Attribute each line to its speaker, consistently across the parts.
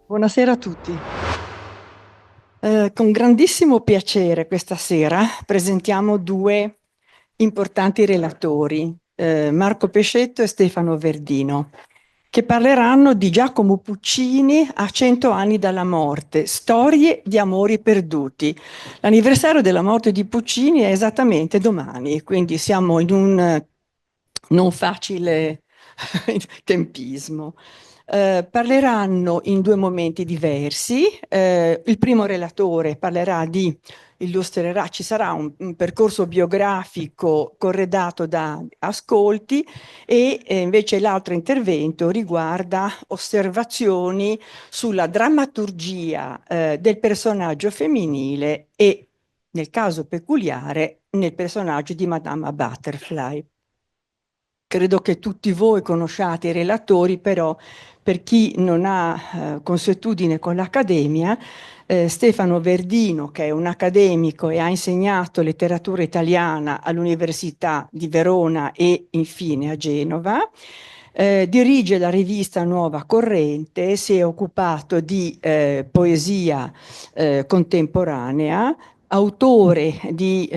Speaker 1: Buonasera a tutti. Con grandissimo piacere questa sera presentiamo due importanti relatori, Marco Pescetto e Stefano Verdino, che parleranno di Giacomo Puccini a 100 anni dalla morte, storie di amori perduti. L'anniversario della morte di Puccini è esattamente domani, quindi siamo in un non facile tempismo. Parleranno in due momenti diversi. Il primo relatore illustrerà, ci sarà un percorso biografico corredato da ascolti e invece l'altro intervento riguarda osservazioni sulla drammaturgia del personaggio femminile e, nel caso peculiare, nel personaggio di Madama Butterfly. Credo che tutti voi conosciate i relatori, però per chi non ha consuetudine con l'Accademia, Stefano Verdino, che è un accademico e ha insegnato letteratura italiana all'Università di Verona e infine a Genova, dirige la rivista Nuova Corrente, si è occupato di poesia contemporanea, autore di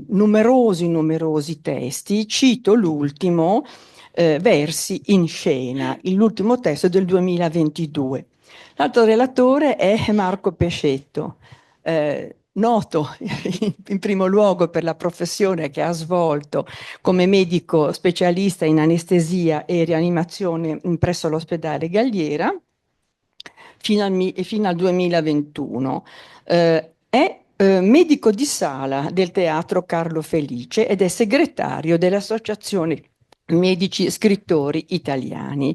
Speaker 1: numerosi testi. Cito l'ultimo, Versi in scena, l'ultimo testo del 2022. L'altro relatore è Marco Pescetto, noto in primo luogo per la professione che ha svolto come medico specialista in anestesia e rianimazione presso l'ospedale Galliera fino al 2021. È medico di sala del Teatro Carlo Felice ed è segretario dell'Associazione Medici Scrittori Italiani.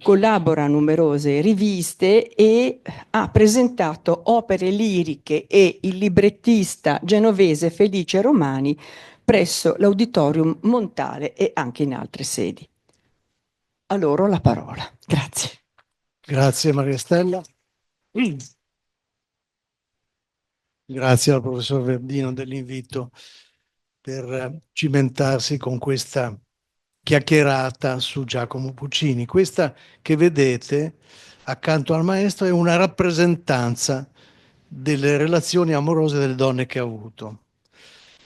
Speaker 1: Collabora a numerose riviste e ha presentato opere liriche e il librettista genovese Felice Romani presso l'Auditorium Montale e anche in altre sedi. A loro la parola. Grazie.
Speaker 2: Grazie Maria Stella. Grazie al professor Verdino dell'invito per cimentarsi con questa chiacchierata su Giacomo Puccini. Questa che vedete accanto al maestro è una rappresentanza delle relazioni amorose delle donne che ha avuto.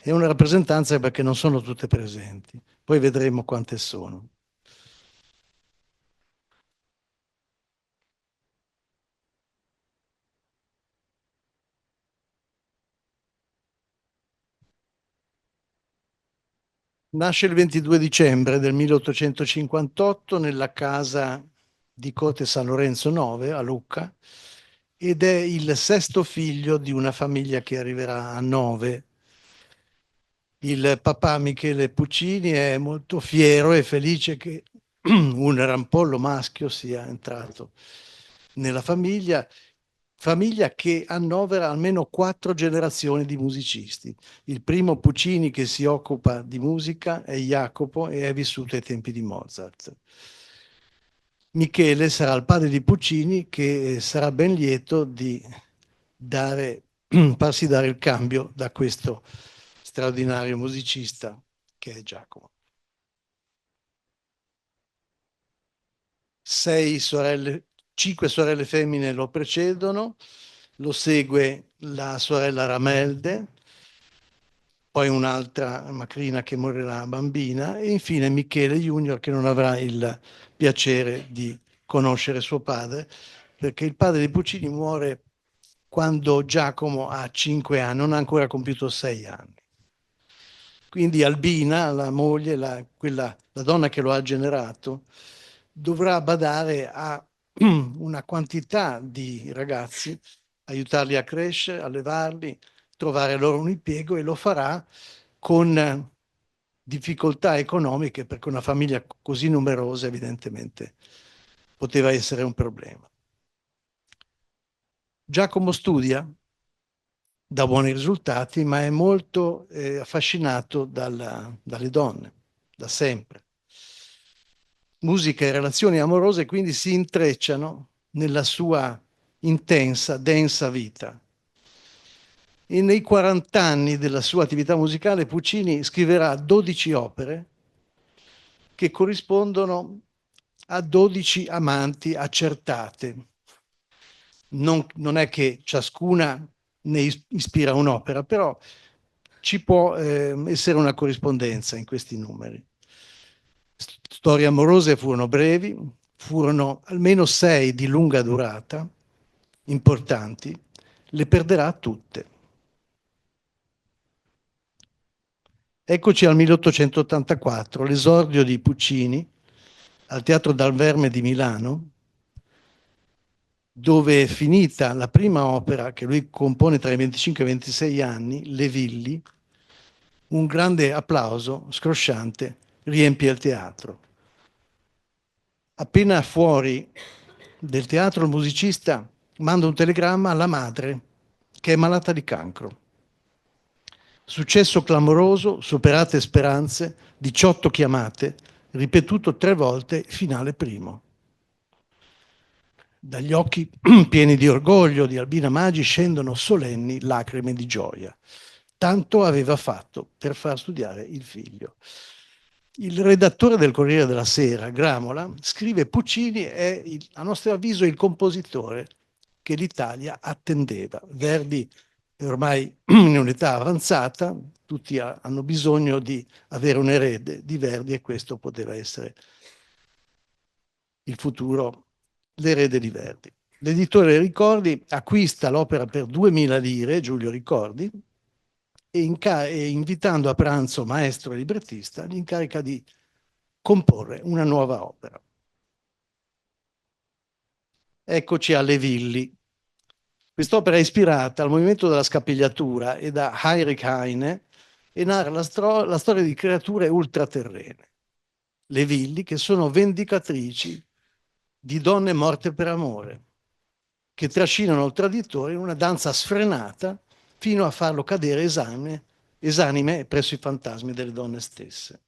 Speaker 2: È una rappresentanza perché non sono tutte presenti. Poi vedremo quante sono. Nasce il 22 dicembre del 1858 nella casa di Corte San Lorenzo 9 a Lucca ed è il sesto figlio di una famiglia che arriverà a 9. Il papà Michele Puccini è molto fiero e felice che un rampollo maschio sia entrato nella famiglia che annovera almeno 4 generazioni di musicisti. Il primo Puccini che si occupa di musica è Jacopo e è vissuto ai tempi di Mozart. Michele sarà il padre di Puccini che sarà ben lieto di farsi dare il cambio da questo straordinario musicista che è Giacomo. 5 sorelle femmine lo precedono, lo segue la sorella Ramelde, poi un'altra Macrina che morirà bambina e infine Michele Junior che non avrà il piacere di conoscere suo padre perché il padre di Puccini muore quando Giacomo ha 5 anni, non ha ancora compiuto 6 anni. Quindi Albina, la moglie, la donna che lo ha generato, dovrà badare a una quantità di ragazzi, aiutarli a crescere, allevarli, trovare loro un impiego e lo farà con difficoltà economiche perché una famiglia così numerosa evidentemente poteva essere un problema. Giacomo studia, dà buoni risultati, ma è molto affascinato dalle donne, da sempre. Musica e relazioni amorose quindi si intrecciano nella sua intensa, densa vita. E nei 40 anni della sua attività musicale Puccini scriverà 12 opere che corrispondono a 12 amanti accertate. non è che ciascuna ne ispira un'opera, però ci può essere una corrispondenza in questi numeri. Storie amorose furono brevi, furono almeno 6 di lunga durata, importanti, le perderà tutte. Eccoci al 1884, l'esordio di Puccini al Teatro Dal Verme di Milano, dove è finita la prima opera che lui compone tra i 25 e i 26 anni, Le Villi, un grande applauso scrosciante riempie il teatro. Appena fuori del teatro, il musicista manda un telegramma alla madre, che è malata di cancro. Successo clamoroso, superate speranze, 18 chiamate, ripetuto 3 volte, finale primo. Dagli occhi pieni di orgoglio di Albina Maggi scendono solenni lacrime di gioia. Tanto aveva fatto per far studiare il figlio. Il redattore del Corriere della Sera, Gramola, scrive: Puccini è, a nostro avviso, il compositore che l'Italia attendeva. Verdi è ormai in un'età avanzata, tutti hanno bisogno di avere un erede di Verdi e questo poteva essere il futuro, l'erede di Verdi. L'editore Ricordi acquista l'opera per 2000 lire, Giulio Ricordi, e invitando a pranzo maestro e librettista, gli incarica di comporre una nuova opera. Eccoci alle Villi. Quest'opera è ispirata al movimento della scapigliatura e da Heinrich Heine e narra la storia di creature ultraterrene, le Villi, che sono vendicatrici di donne morte per amore, che trascinano il traditore in una danza sfrenata fino a farlo cadere esanime presso i fantasmi delle donne stesse.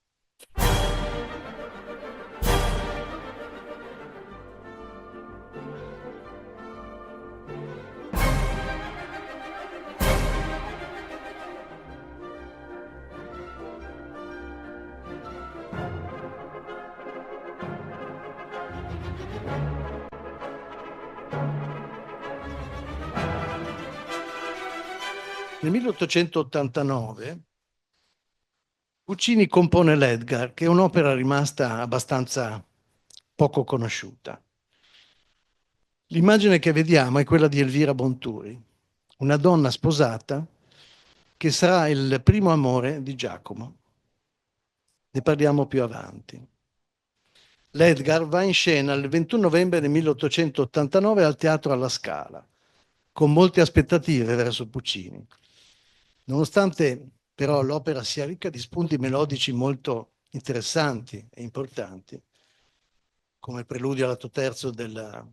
Speaker 2: Nel 1889 Puccini compone l'Edgar, che è un'opera rimasta abbastanza poco conosciuta. L'immagine che vediamo è quella di Elvira Bonturi, una donna sposata che sarà il primo amore di Giacomo. Ne parliamo più avanti. L'Edgar va in scena il 21 novembre del 1889 al Teatro alla Scala, con molte aspettative verso Puccini. Nonostante però l'opera sia ricca di spunti melodici molto interessanti e importanti, come il preludio all'atto terzo del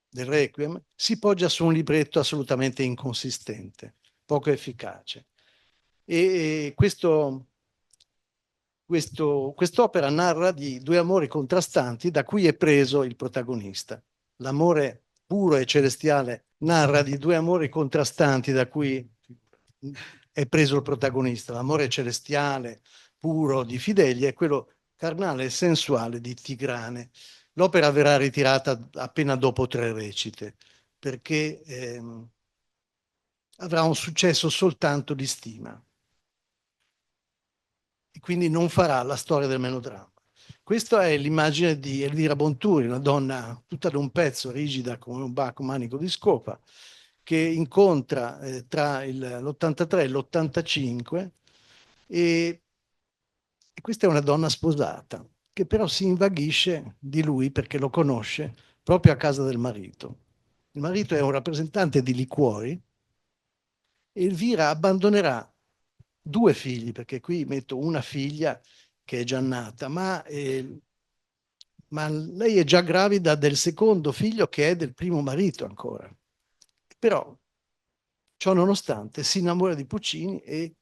Speaker 2: Requiem, si poggia su un libretto assolutamente inconsistente, poco efficace. E quest'opera narra di due amori contrastanti da cui è preso il protagonista. L'amore puro e celestiale narra di due amori contrastanti da cui è preso il protagonista. L'amore celestiale, puro di Fidelia e quello carnale e sensuale di Tigrane. L'opera verrà ritirata appena dopo 3 recite, perché avrà un successo soltanto di stima e quindi non farà la storia del melodramma. Questa è l'immagine di Elvira Bonturi, una donna tutta da un pezzo, rigida come un manico di scopa, che incontra tra l'83 e l'85 e questa è una donna sposata che però si invaghisce di lui perché lo conosce proprio a casa del marito. Il marito è un rappresentante di liquori e Elvira abbandonerà 2 figli, perché qui metto una figlia che è già nata, ma lei è già gravida del secondo figlio che è del primo marito ancora. Però, ciò nonostante, si innamora di Puccini e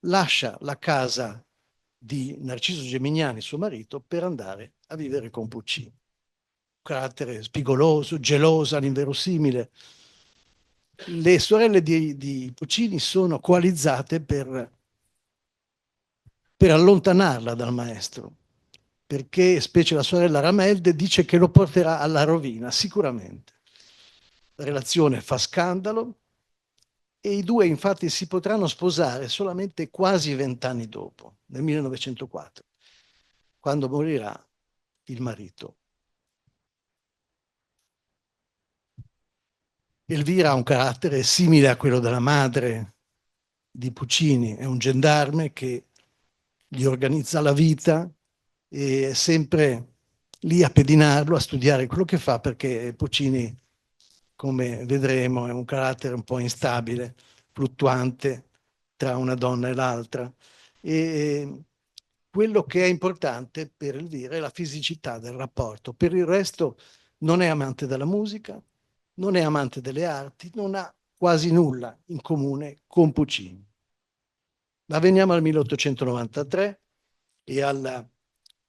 Speaker 2: lascia la casa di Narciso Gemignani, suo marito, per andare a vivere con Puccini. Carattere spigoloso, gelosa, all'inverosimile. Le sorelle di Puccini sono coalizzate per allontanarla dal maestro, perché specie la sorella Ramelde dice che lo porterà alla rovina, sicuramente. La relazione fa scandalo e i due infatti si potranno sposare solamente quasi 20 anni dopo, nel 1904, quando morirà il marito. Elvira ha un carattere simile a quello della madre di Puccini, è un gendarme che gli organizza la vita e è sempre lì a pedinarlo, a studiare quello che fa, perché Puccini, come vedremo, è un carattere un po' instabile, fluttuante tra una donna e l'altra. E quello che è importante per Elvira è la fisicità del rapporto. Per il resto non è amante della musica, non è amante delle arti, non ha quasi nulla in comune con Puccini. Ma veniamo al 1893 e al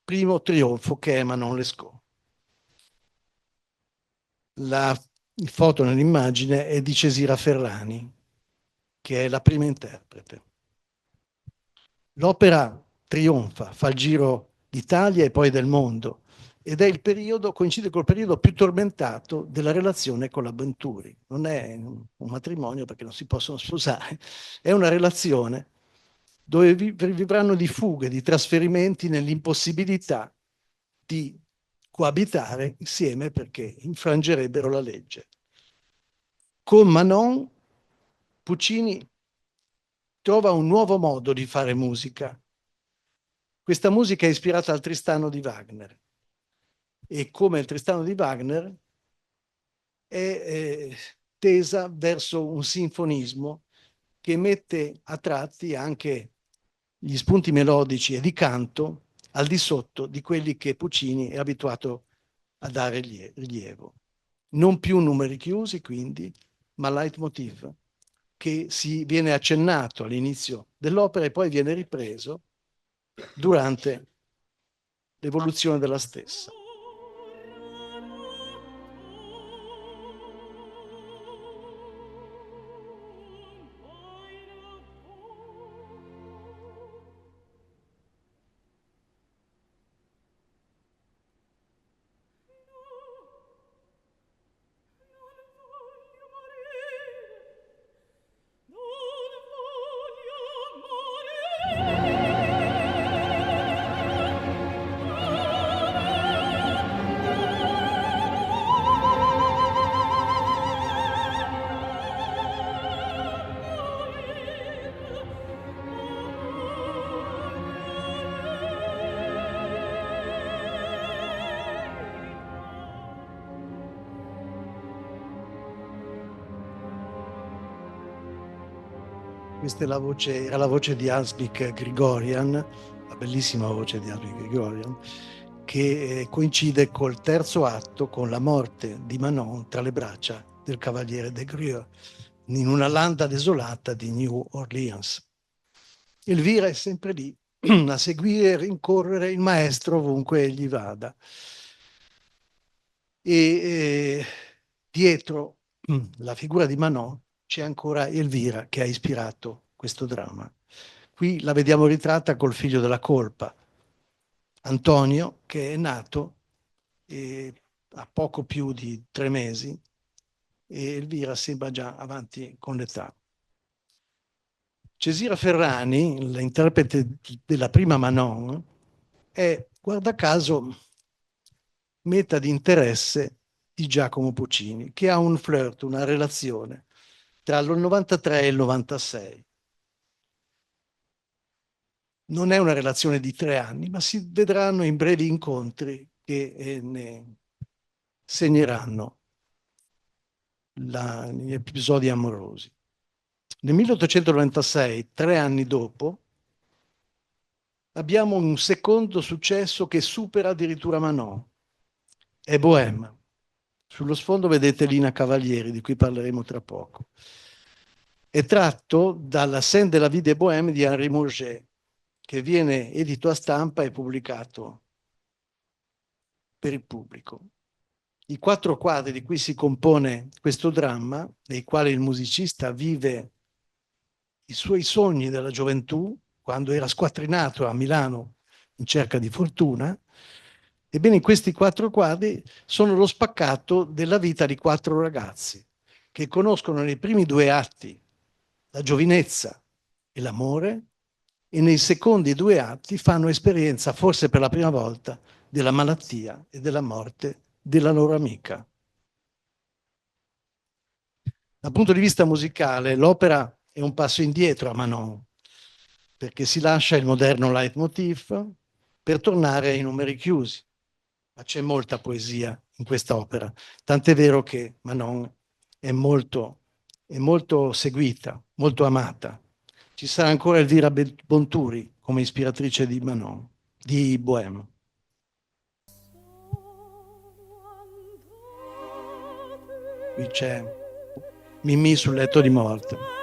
Speaker 2: primo trionfo che è Manon Lescaut. La foto nell'immagine è di Cesira Ferrani, che è la prima interprete. L'opera trionfa, fa il giro d'Italia e poi del mondo ed è il periodo, coincide col periodo più tormentato della relazione con la Venturi. Non è un matrimonio perché non si possono sposare, è una relazione dove vivranno di fughe, di trasferimenti nell'impossibilità di coabitare insieme perché infrangerebbero la legge. Con Manon, Puccini trova un nuovo modo di fare musica. Questa musica è ispirata al Tristano di Wagner e come il Tristano di Wagner è tesa verso un sinfonismo che mette a tratti anche gli spunti melodici e di canto al di sotto di quelli che Puccini è abituato a dare rilievo. Non più numeri chiusi, quindi, ma leitmotiv che si viene accennato all'inizio dell'opera e poi viene ripreso durante l'evoluzione della stessa. Questa è era la voce di Alsbik Grigorian, la bellissima voce di Alsbik Grigorian, che coincide col terzo atto con la morte di Manon tra le braccia del cavaliere de Grieux in una landa desolata di New Orleans. Elvira è sempre lì a seguire e rincorrere il maestro ovunque egli vada. E dietro la figura di Manon c'è ancora Elvira che ha ispirato questo dramma. Qui la vediamo ritratta col figlio della colpa, Antonio, che è nato a poco più di 3 mesi e Elvira sembra già avanti con l'età. Cesira Ferrani, l'interprete della prima Manon, è, guarda caso, meta di interesse di Giacomo Puccini, che ha un flirt, una relazione tra il 93 e il 96. Non è una relazione di 3 anni, ma si vedranno in brevi incontri che ne segneranno gli episodi amorosi. Nel 1896, 3 anni dopo, abbiamo un secondo successo che supera addirittura Manon. È Bohème. Sullo sfondo vedete Lina Cavalieri, di cui parleremo tra poco. È tratto dalla Scène de la vie de Bohème di Henri Murger, che viene edito a stampa e pubblicato per il pubblico. I 4 quadri di cui si compone questo dramma, nei quali il musicista vive i suoi sogni della gioventù, quando era squattrinato a Milano in cerca di fortuna, ebbene questi 4 quadri sono lo spaccato della vita di 4 ragazzi, che conoscono nei primi due atti la giovinezza e l'amore, e nei secondi due atti fanno esperienza, forse per la prima volta, della malattia e della morte della loro amica. Dal punto di vista musicale, l'opera è un passo indietro a Manon, perché si lascia il moderno leitmotiv per tornare ai numeri chiusi. Ma c'è molta poesia in questa opera, tant'è vero che Manon è molto seguita, molto amata. Ci sarà ancora Elvira Bonturi come ispiratrice di Manon, di Bohème. Qui c'è Mimì sul letto di morte.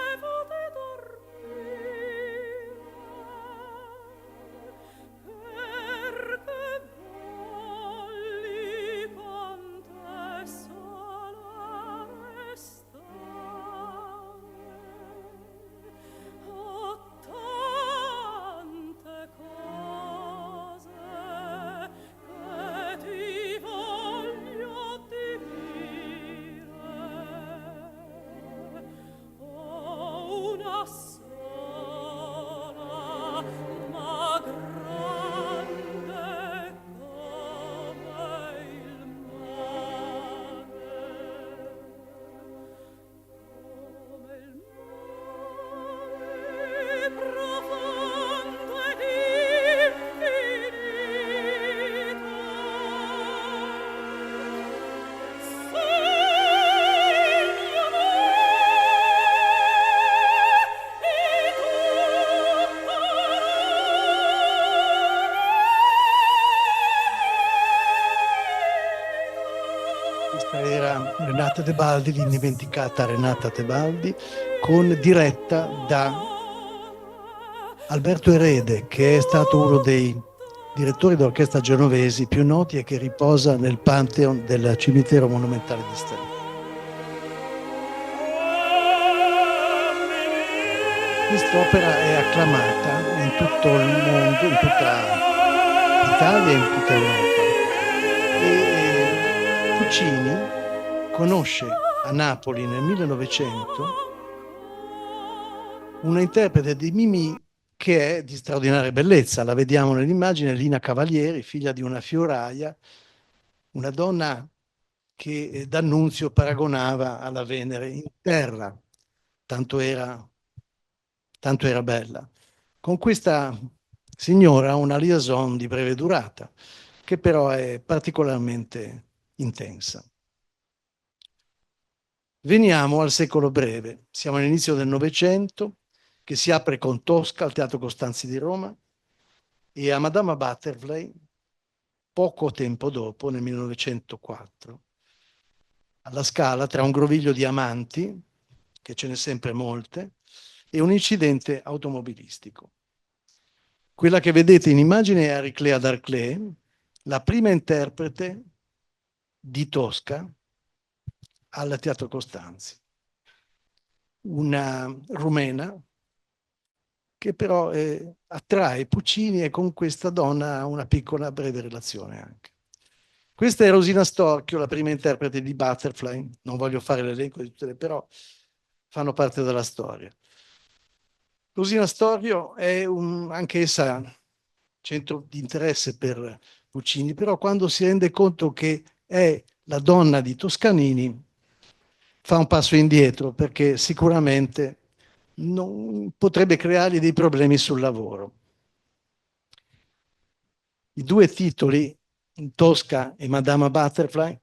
Speaker 2: Era Renata Tebaldi, l'indimenticata Renata Tebaldi, diretta da Alberto Erede, che è stato uno dei direttori d'orchestra genovesi più noti e che riposa nel Pantheon del cimitero monumentale di Stabia. Quest'opera è acclamata in tutto il mondo, in tutta Italia e in tutta Europa. E Puccini conosce a Napoli nel 1900 una interprete di Mimì che è di straordinaria bellezza. La vediamo nell'immagine, Lina Cavalieri, figlia di una fioraia, una donna che D'Annunzio paragonava alla Venere in terra, tanto era bella. Con questa signora una liaison di breve durata, che però è particolarmente intensa. Veniamo al secolo breve, siamo all'inizio del Novecento, che si apre con Tosca al Teatro Costanzi di Roma e a Madama Butterfly, poco tempo dopo, nel 1904, alla Scala, tra un groviglio di amanti, che ce n'è sempre molte, e un incidente automobilistico. Quella che vedete in immagine è Ariclea d'Arclay, la prima interprete di Tosca al Teatro Costanzi. Una rumena che però attrae Puccini e con questa donna ha una piccola breve relazione anche. Questa è Rosina Storchio, la prima interprete di Butterfly, non voglio fare l'elenco di tutte le, però fanno parte della storia. Rosina Storchio è anche essa centro di interesse per Puccini, però quando si rende conto che è la donna di Toscanini fa un passo indietro perché sicuramente non potrebbe creargli dei problemi sul lavoro. I due titoli, Tosca e Madama Butterfly,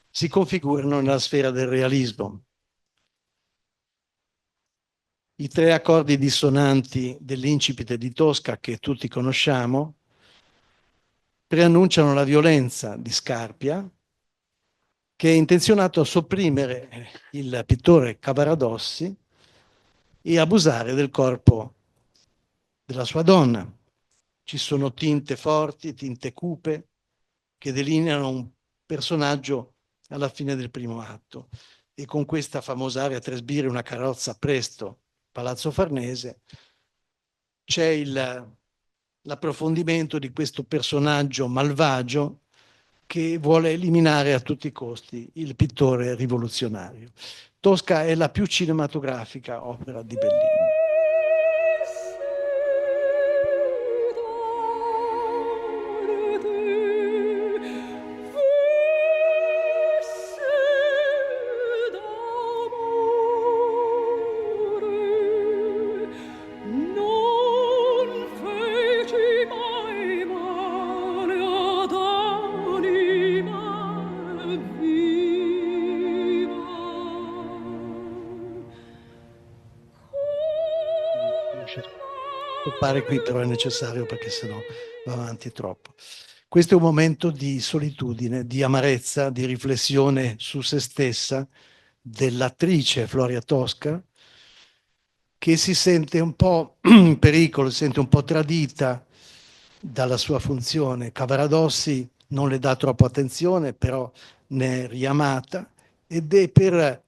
Speaker 2: si configurano nella sfera del realismo. I tre accordi dissonanti dell'incipit di Tosca, che tutti conosciamo, preannunciano la violenza di Scarpia, che è intenzionato a sopprimere il pittore Cavaradossi e abusare del corpo della sua donna. Ci sono tinte forti, tinte cupe, che delineano un personaggio alla fine del primo atto. E con questa famosa aria Tre sbirri, una carrozza presto, Palazzo Farnese, c'è l'approfondimento di questo personaggio malvagio che vuole eliminare a tutti i costi il pittore rivoluzionario. Tosca è la più cinematografica opera di Bellini. Stoppare qui però è necessario perché sennò va avanti troppo. Questo è un momento di solitudine, di amarezza, di riflessione su se stessa dell'attrice Floria Tosca, che si sente un po' in pericolo, si sente un po' tradita dalla sua funzione. Cavaradossi non le dà troppo attenzione, però ne è riamata, ed è per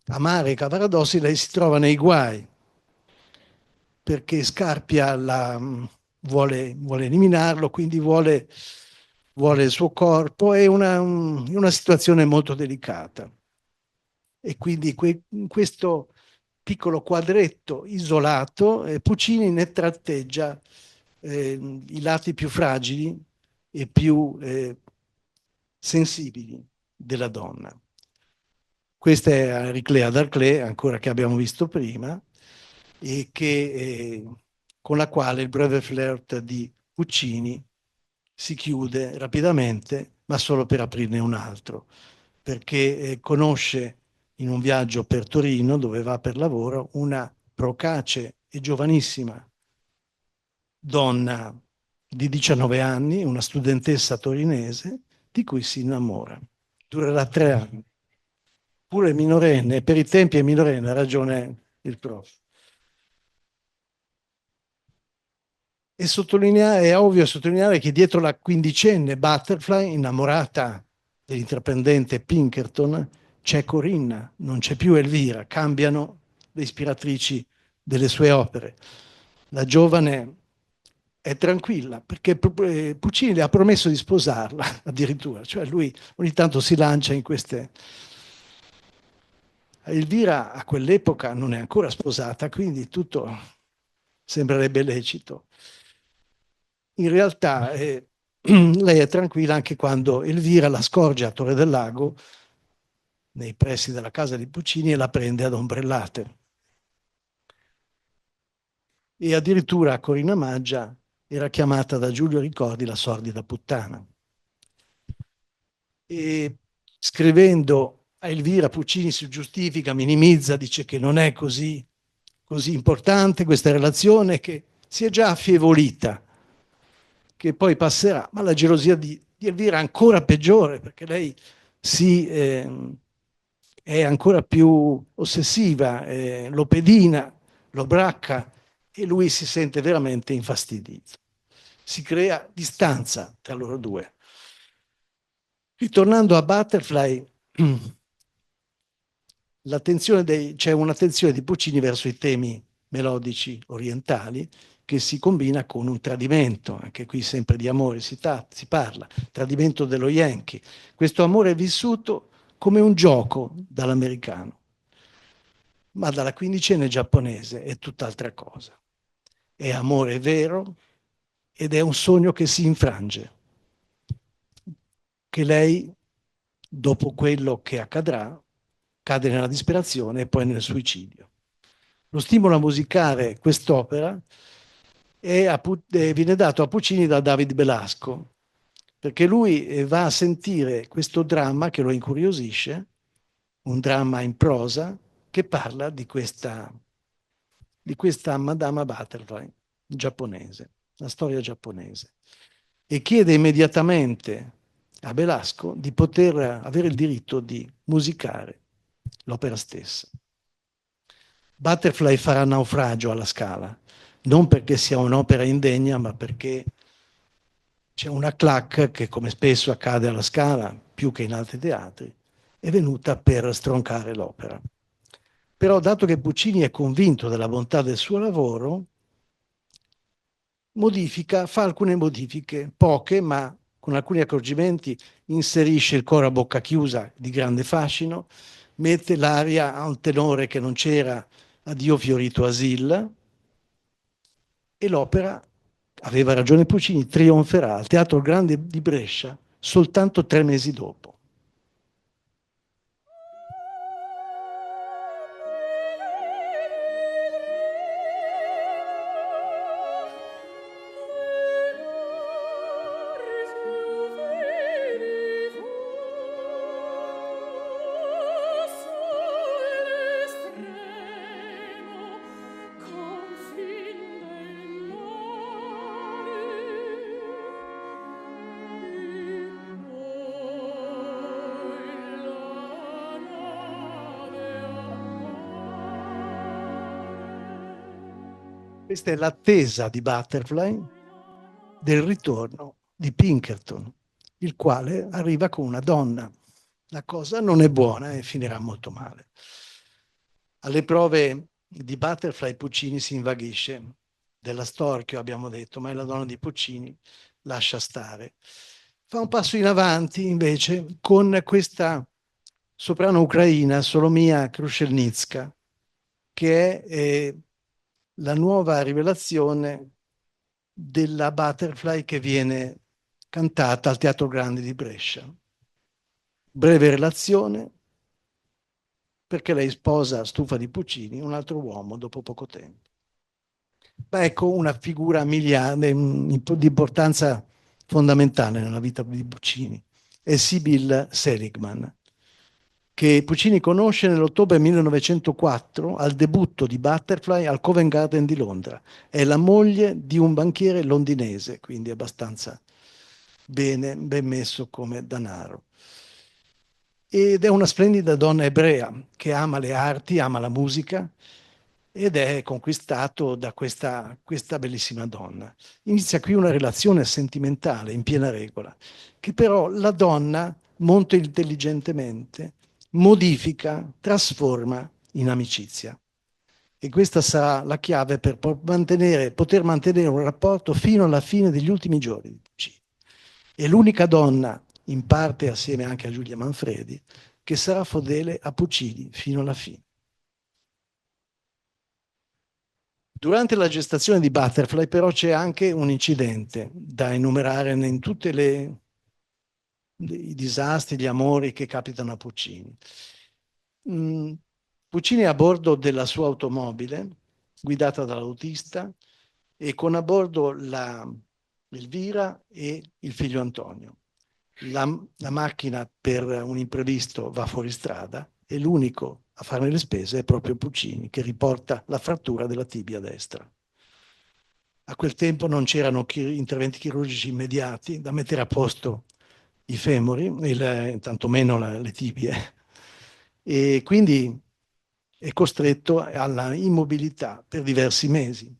Speaker 2: amare Cavaradossi lei si trova nei guai, perché Scarpia vuole eliminarlo, quindi vuole il suo corpo, è una situazione molto delicata. E quindi in questo piccolo quadretto isolato, Puccini ne tratteggia i lati più fragili e più sensibili della donna. Questa è Ariclea d'Arclay, ancora che abbiamo visto prima, e con la quale il breve flirt di Puccini si chiude rapidamente, ma solo per aprirne un altro, perché conosce in un viaggio per Torino, dove va per lavoro, una procace e giovanissima donna di 19 anni, una studentessa torinese, di cui si innamora. Durerà 3 anni. Pure minorenne, per i tempi è minorenne, ha ragione il prof. È ovvio sottolineare che dietro la quindicenne Butterfly, innamorata dell'intraprendente Pinkerton, c'è Corinna, non c'è più Elvira, cambiano le ispiratrici delle sue opere. La giovane è tranquilla perché Puccini le ha promesso di sposarla addirittura, cioè lui ogni tanto si lancia in queste... Elvira a quell'epoca non è ancora sposata, quindi tutto sembrerebbe lecito. In realtà lei è tranquilla anche quando Elvira la scorge a Torre del Lago, nei pressi della casa di Puccini, e la prende ad ombrellate. E addirittura Corina Maggia era chiamata da Giulio Ricordi la sordida puttana. E scrivendo a Elvira, Puccini si giustifica, minimizza, dice che non è così importante questa relazione, che si è già affievolita, che poi passerà, ma la gelosia di Elvira è ancora peggiore, perché lei è ancora più ossessiva, lo pedina, lo bracca, e lui si sente veramente infastidito. Si crea distanza tra loro due. Ritornando a Butterfly, c'è un'attenzione di Puccini verso i temi melodici orientali, che si combina con un tradimento, anche qui sempre di amore si parla, tradimento dello Yankee. Questo amore è vissuto come un gioco dall'americano, ma dalla quindicenne giapponese è tutt'altra cosa. È amore vero ed è un sogno che si infrange, che lei, dopo quello che accadrà, cade nella disperazione e poi nel suicidio. Lo stimolo a musicare quest'opera viene dato a Puccini da David Belasco, perché lui va a sentire questo dramma che lo incuriosisce, un dramma in prosa che parla di questa Madama Butterfly giapponese, la storia giapponese, e chiede immediatamente a Belasco di poter avere il diritto di musicare l'opera stessa. Butterfly farà naufragio alla Scala, non perché sia un'opera indegna, ma perché c'è una claque che, come spesso accade alla Scala, più che in altri teatri, è venuta per stroncare l'opera. Però, dato che Puccini è convinto della bontà del suo lavoro, fa alcune modifiche, poche, ma con alcuni accorgimenti. Inserisce il coro a bocca chiusa di grande fascino, mette l'aria a un tenore che non c'era, Addio fiorito asil, e l'opera, aveva ragione Puccini, trionferà al Teatro Grande di Brescia soltanto 3 mesi dopo. Questa è l'attesa di Butterfly del ritorno di Pinkerton, il quale arriva con una donna. La cosa non è buona e finirà molto male. Alle prove di Butterfly Puccini si invaghisce. Della Storchio abbiamo detto, ma è la donna di Puccini, lascia stare. Fa un passo in avanti invece con questa soprano ucraina, Solomia Krushelnitska, che è la nuova rivelazione della Butterfly che viene cantata al Teatro Grande di Brescia. Breve relazione, perché lei sposa, stufa di Puccini, un altro uomo dopo poco tempo. Ma ecco una figura di importanza fondamentale nella vita di Puccini, è Sibylle Seligman, che Puccini conosce nell'ottobre 1904 al debutto di Butterfly al Covent Garden di Londra. È la moglie di un banchiere londinese, quindi abbastanza ben messo come denaro. Ed è una splendida donna ebrea che ama le arti, ama la musica ed è conquistato da questa bellissima donna. Inizia qui una relazione sentimentale in piena regola, che però la donna, molto intelligentemente, modifica, trasforma in amicizia. E questa sarà la chiave per poter mantenere un rapporto fino alla fine degli ultimi giorni di Puccini. È l'unica donna, in parte assieme anche a Giulia Manfredi, che sarà fedele a Puccini fino alla fine. Durante la gestazione di Butterfly però c'è anche un incidente da enumerare in tutti i disastri, gli amori che capitano a Puccini. Puccini è a bordo della sua automobile, guidata dall'autista, e con a bordo Elvira e il figlio Antonio. La macchina per un imprevisto va fuori strada e l'unico a farne le spese è proprio Puccini, che riporta la frattura della tibia destra. A quel tempo non c'erano interventi chirurgici immediati da mettere a posto i femori, tantomeno le tibie, e quindi è costretto alla immobilità per diversi mesi.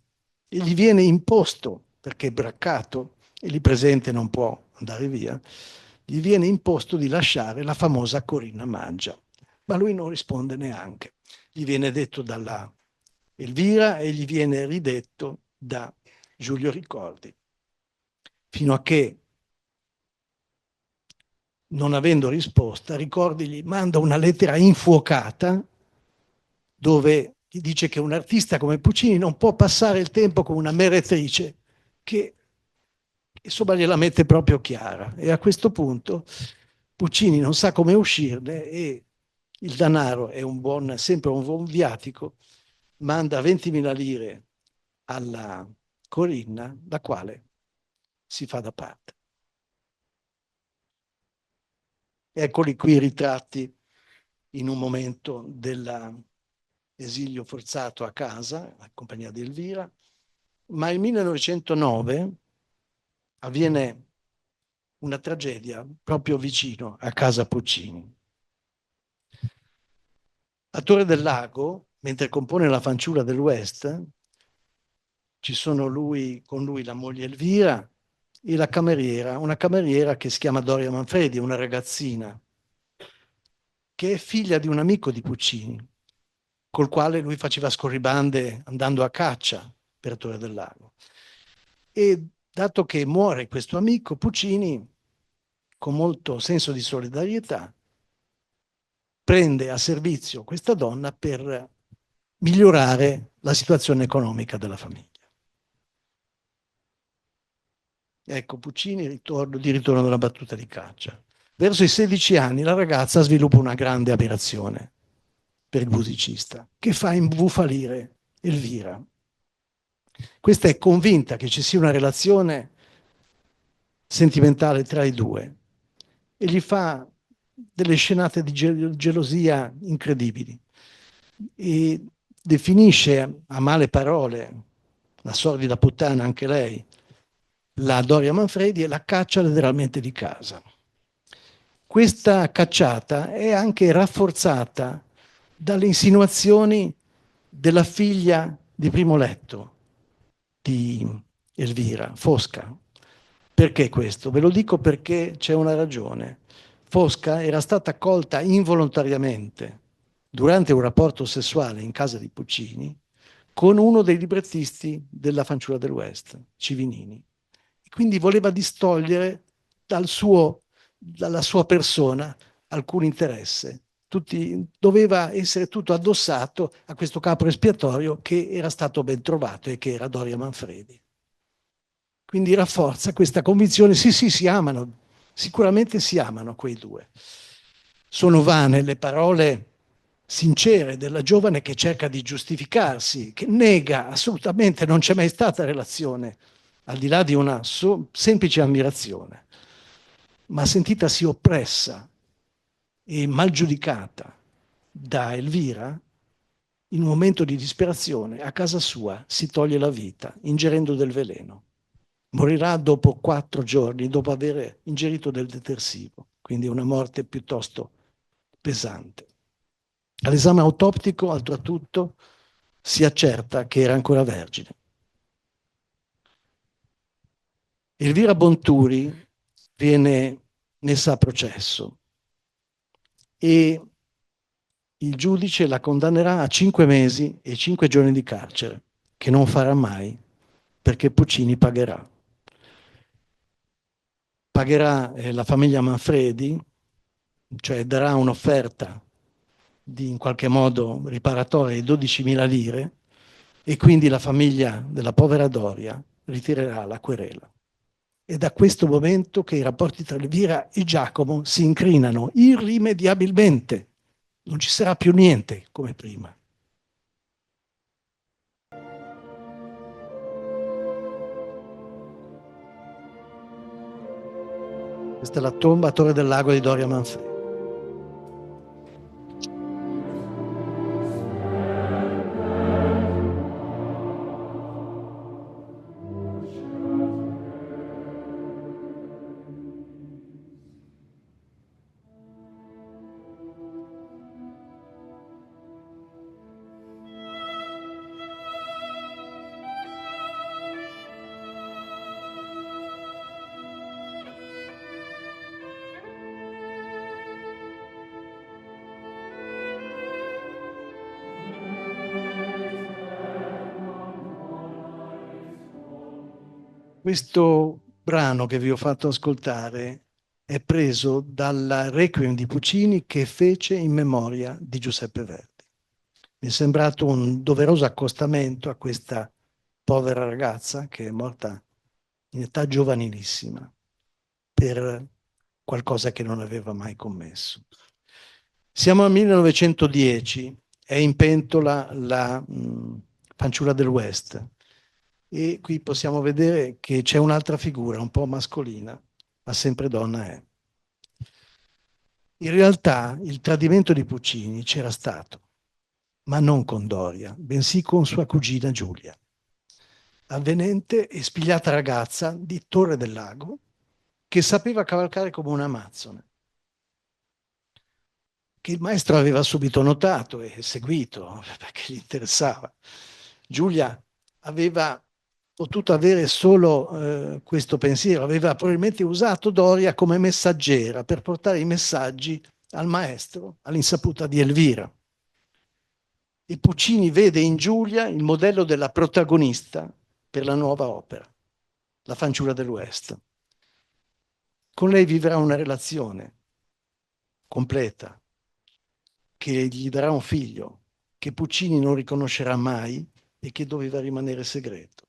Speaker 2: E gli viene imposto, perché è braccato e lì presente non può andare via, gli viene imposto di lasciare la famosa Corinna Mangia, ma lui non risponde neanche. Gli viene detto dalla Elvira e gli viene ridetto da Giulio Ricordi, fino a che, non avendo risposta, Ricordi gli manda una lettera infuocata dove gli dice che un artista come Puccini non può passare il tempo con una meretrice che insomma gliela mette proprio chiara. E a questo punto Puccini non sa come uscirne e il denaro è sempre un buon viatico, manda 20.000 lire alla Corinna, la quale si fa da parte. Eccoli qui i ritratti in un momento dell'esilio forzato a casa, in compagnia di Elvira, ma nel 1909 avviene una tragedia proprio vicino a casa Puccini. A Torre del Lago, mentre compone La fanciulla del West, ci sono con lui la moglie Elvira e la cameriera, una cameriera che si chiama Doria Manfredi, una ragazzina, che è figlia di un amico di Puccini, col quale lui faceva scorribande andando a caccia per Torre del Lago. E dato che muore questo amico, Puccini, con molto senso di solidarietà, prende a servizio questa donna per migliorare la situazione economica della famiglia. Ecco, Puccini, di ritorno dalla battuta di caccia. Verso i 16 anni la ragazza sviluppa una grande ammirazione per il musicista, che fa imbufalire Elvira. Questa è convinta che ci sia una relazione sentimentale tra i due e gli fa delle scenate di gelosia incredibili e definisce a male parole, la sordida puttana anche lei, la Doria Manfredi, e la caccia letteralmente di casa. Questa cacciata è anche rafforzata dalle insinuazioni della figlia di primo letto di Elvira, Fosca. Perché questo? Ve lo dico perché c'è una ragione. Fosca era stata colta involontariamente durante un rapporto sessuale in casa di Puccini con uno dei librettisti della Fanciulla del West, Civinini. E quindi voleva distogliere dalla sua persona alcun interesse. Doveva essere tutto addossato a questo capo espiatorio che era stato ben trovato e che era Doria Manfredi. Quindi rafforza questa convinzione, sì, si amano, sicuramente si amano quei due. Sono vane le parole sincere della giovane che cerca di giustificarsi, che nega assolutamente, non c'è mai stata relazione, al di là di una semplice ammirazione, ma sentitasi oppressa e malgiudicata da Elvira, in un momento di disperazione, a casa sua si toglie la vita ingerendo del veleno. Morirà dopo 4 giorni, dopo aver ingerito del detersivo, quindi una morte piuttosto pesante. All'esame autoptico, oltretutto, si accerta che era ancora vergine. Elvira Bonturi viene messa a processo e il giudice la condannerà a 5 mesi e 5 giorni di carcere, che non farà mai, perché Puccini pagherà. Pagherà la famiglia Manfredi, cioè darà un'offerta di in qualche modo riparatoria di 12.000 lire e quindi la famiglia della povera Doria ritirerà la querela. È da questo momento che i rapporti tra Elvira e Giacomo si incrinano irrimediabilmente. Non ci sarà più niente come prima. Questa è la tomba a Torre del Lago di Doria Manfredi. Questo brano che vi ho fatto ascoltare è preso dal Requiem di Puccini che fece in memoria di Giuseppe Verdi. Mi è sembrato un doveroso accostamento a questa povera ragazza che è morta in età giovanilissima per qualcosa che non aveva mai commesso. Siamo al 1910, è in pentola la Fanciulla del West e qui possiamo vedere che c'è un'altra figura un po' mascolina, ma sempre donna è. In realtà il tradimento di Puccini c'era stato, ma non con Doria, bensì con sua cugina Giulia, avvenente e spigliata ragazza di Torre del Lago, che sapeva cavalcare come un'amazzone, che il maestro aveva subito notato e seguito perché gli interessava. Giulia aveva potuto avere solo questo pensiero, aveva probabilmente usato Doria come messaggera per portare i messaggi al maestro all'insaputa di Elvira. E Puccini vede in Giulia il modello della protagonista per la nuova opera, La Fanciulla del West. Con lei vivrà una relazione completa, che gli darà un figlio, che Puccini non riconoscerà mai e che doveva rimanere segreto.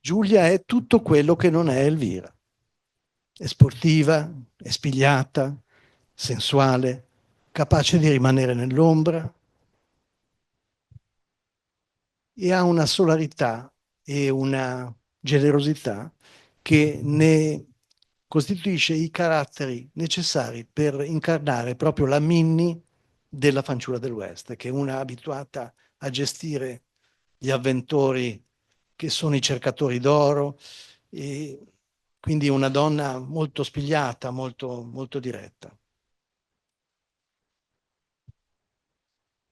Speaker 2: Giulia è tutto quello che non è Elvira. È sportiva, è spigliata, sensuale, capace di rimanere nell'ombra e ha una solarità e una generosità che ne costituisce i caratteri necessari per incarnare proprio la Minnie della fanciulla del West, che è una abituata a gestire gli avventori che sono i cercatori d'oro, e quindi una donna molto spigliata, molto, molto diretta.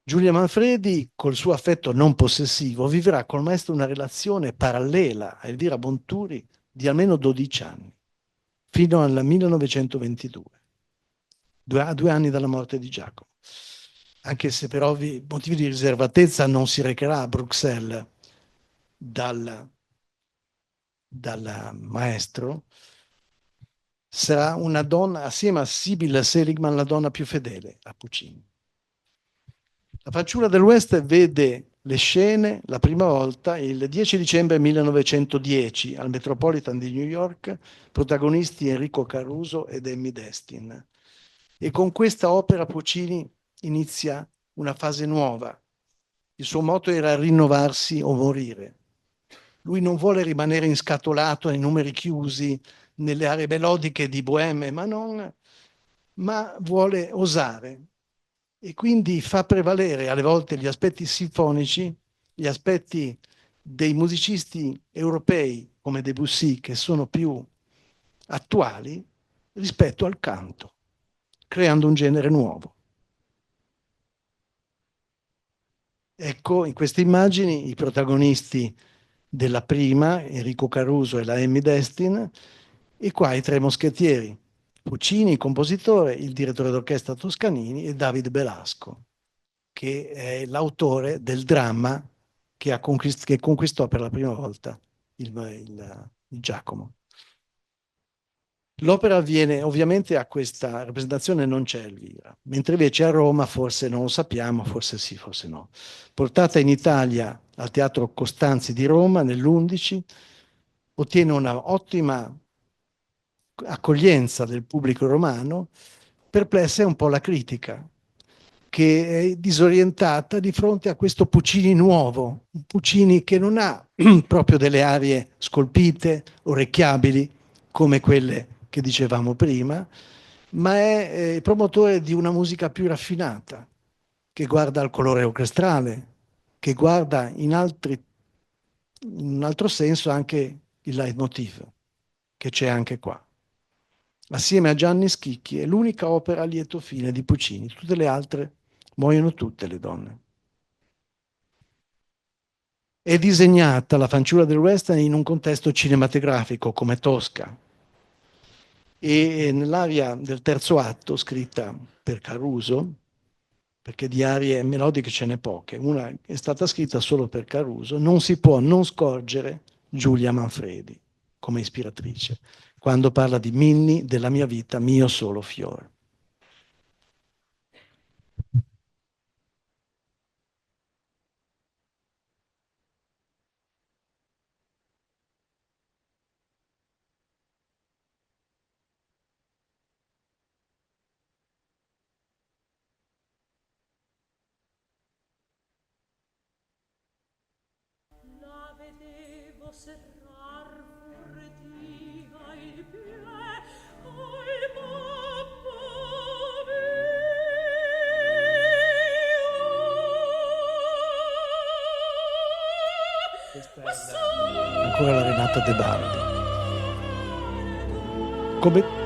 Speaker 2: Giulia Manfredi, col suo affetto non possessivo, vivrà col maestro una relazione parallela a Elvira Bonturi di almeno 12 anni, fino al 1922, a 2 anni dalla morte di Giacomo. Anche se per ovvi motivi di riservatezza non si recherà a Bruxelles dal maestro, sarà una donna, assieme a Sibylle Seligman, la donna più fedele a Puccini. La fanciulla del West vede le scene la prima volta il 10 dicembre 1910 al Metropolitan di New York, protagonisti Enrico Caruso ed Emmy Destin. E con questa opera Puccini inizia una fase nuova. Il suo motto era rinnovarsi o morire. Lui non vuole rimanere inscatolato nei numeri chiusi, nelle aree melodiche di Bohème, ma vuole osare. E quindi fa prevalere alle volte gli aspetti sinfonici, gli aspetti dei musicisti europei come Debussy, che sono più attuali, rispetto al canto, creando un genere nuovo. Ecco, in queste immagini i protagonisti della prima, Enrico Caruso e la Emmy Destin, e qua i tre moschettieri, Puccini, il compositore, il direttore d'orchestra Toscanini e David Belasco, che è l'autore del dramma che conquistò per la prima volta il Giacomo. L'opera avviene, ovviamente a questa rappresentazione non c'è Elvira, mentre invece a Roma, forse non lo sappiamo, forse sì, forse no. Portata in Italia al Teatro Costanzi di Roma nell'11, ottiene una ottima accoglienza del pubblico romano, perplessa è un po' la critica, che è disorientata di fronte a questo Puccini nuovo, un Puccini che non ha proprio delle arie scolpite, orecchiabili, come quelle che dicevamo prima, ma è promotore di una musica più raffinata, che guarda al colore orchestrale, che guarda in un altro senso anche il leitmotiv, che c'è anche qua. Assieme a Gianni Schicchi è l'unica opera a lieto fine di Puccini, tutte le altre muoiono tutte le donne. È disegnata la fanciulla del western in un contesto cinematografico come Tosca, e nell'aria del terzo atto, scritta per Caruso, perché di arie melodiche ce n'è poche, una è stata scritta solo per Caruso, non si può non scorgere Giulia Manfredi come ispiratrice, quando parla di Minnie, della mia vita, mio solo fiore.
Speaker 3: La vedevo serrar furtiva il piè al babbo
Speaker 2: Questa è ancora la Renata De Bardi. Come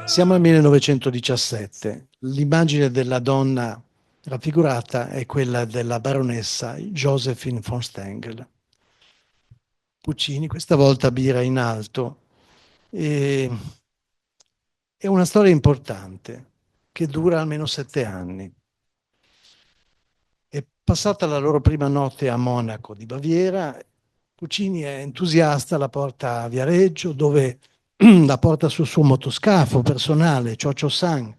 Speaker 2: Siamo nel 1917. L'immagine della donna raffigurata è quella della baronessa Josephine von Stengel. Puccini, questa volta bira in alto. E è una storia importante che dura almeno 7 anni. È passata la loro prima notte a Monaco di Baviera. Puccini è entusiasta, la porta a Viareggio, dove la porta sul suo motoscafo personale, Cioccio-san,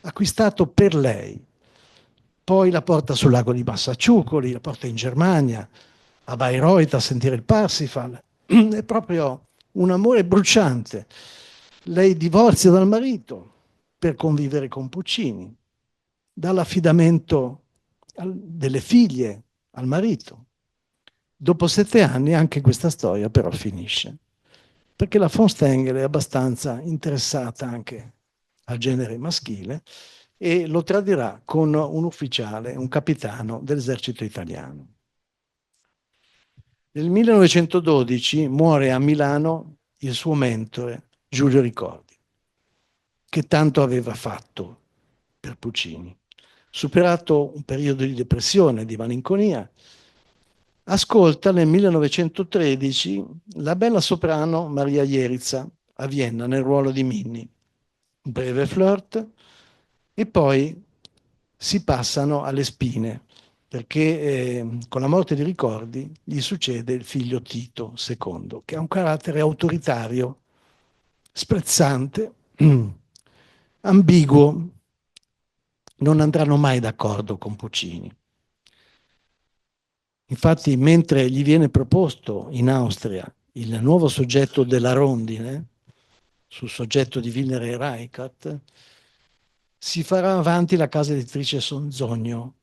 Speaker 2: acquistato per lei. Poi la porta sul lago di Massaciucoli, la porta in Germania, a Bayreuth a sentire il Parsifal. È proprio un amore bruciante. Lei divorzia dal marito per convivere con Puccini, dà l'affidamento delle figlie al marito. Dopo 7 anni anche questa storia però finisce, perché la von Stengel è abbastanza interessata anche al genere maschile e lo tradirà con un ufficiale, un capitano dell'esercito italiano. Nel 1912 muore a Milano il suo mentore Giulio Ricordi, che tanto aveva fatto per Puccini. Superato un periodo di depressione, di malinconia, ascolta nel 1913 la bella soprano Maria Jeriza a Vienna nel ruolo di Minnie. Un breve flirt e poi si passano alle spine perché con la morte di Ricordi gli succede il figlio Tito II, che ha un carattere autoritario, sprezzante, ambiguo, non andranno mai d'accordo con Puccini. Infatti, mentre gli viene proposto in Austria il nuovo soggetto della rondine, sul soggetto di Wiener e Reichardt, si farà avanti la casa editrice Sonzogno,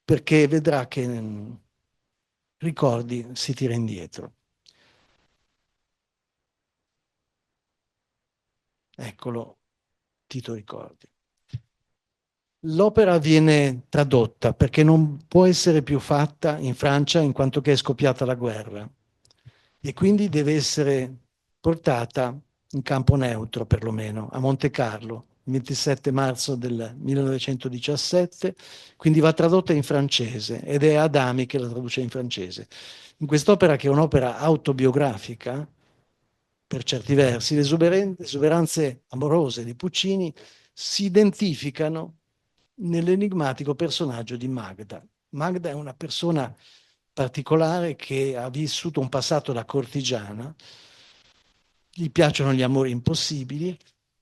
Speaker 2: perché vedrà che Ricordi si tira indietro. Eccolo, Tito Ricordi. L'opera viene tradotta perché non può essere più fatta in Francia in quanto che è scoppiata la guerra e quindi deve essere portata in campo neutro perlomeno, a Monte Carlo, il 27 marzo del 1917, quindi va tradotta in francese ed è Adami che la traduce in francese. In quest'opera, che è un'opera autobiografica, per certi versi, le esuberanze amorose di Puccini si identificano nell'enigmatico personaggio di Magda. Magda è una persona particolare che ha vissuto un passato da cortigiana, gli piacciono gli amori impossibili,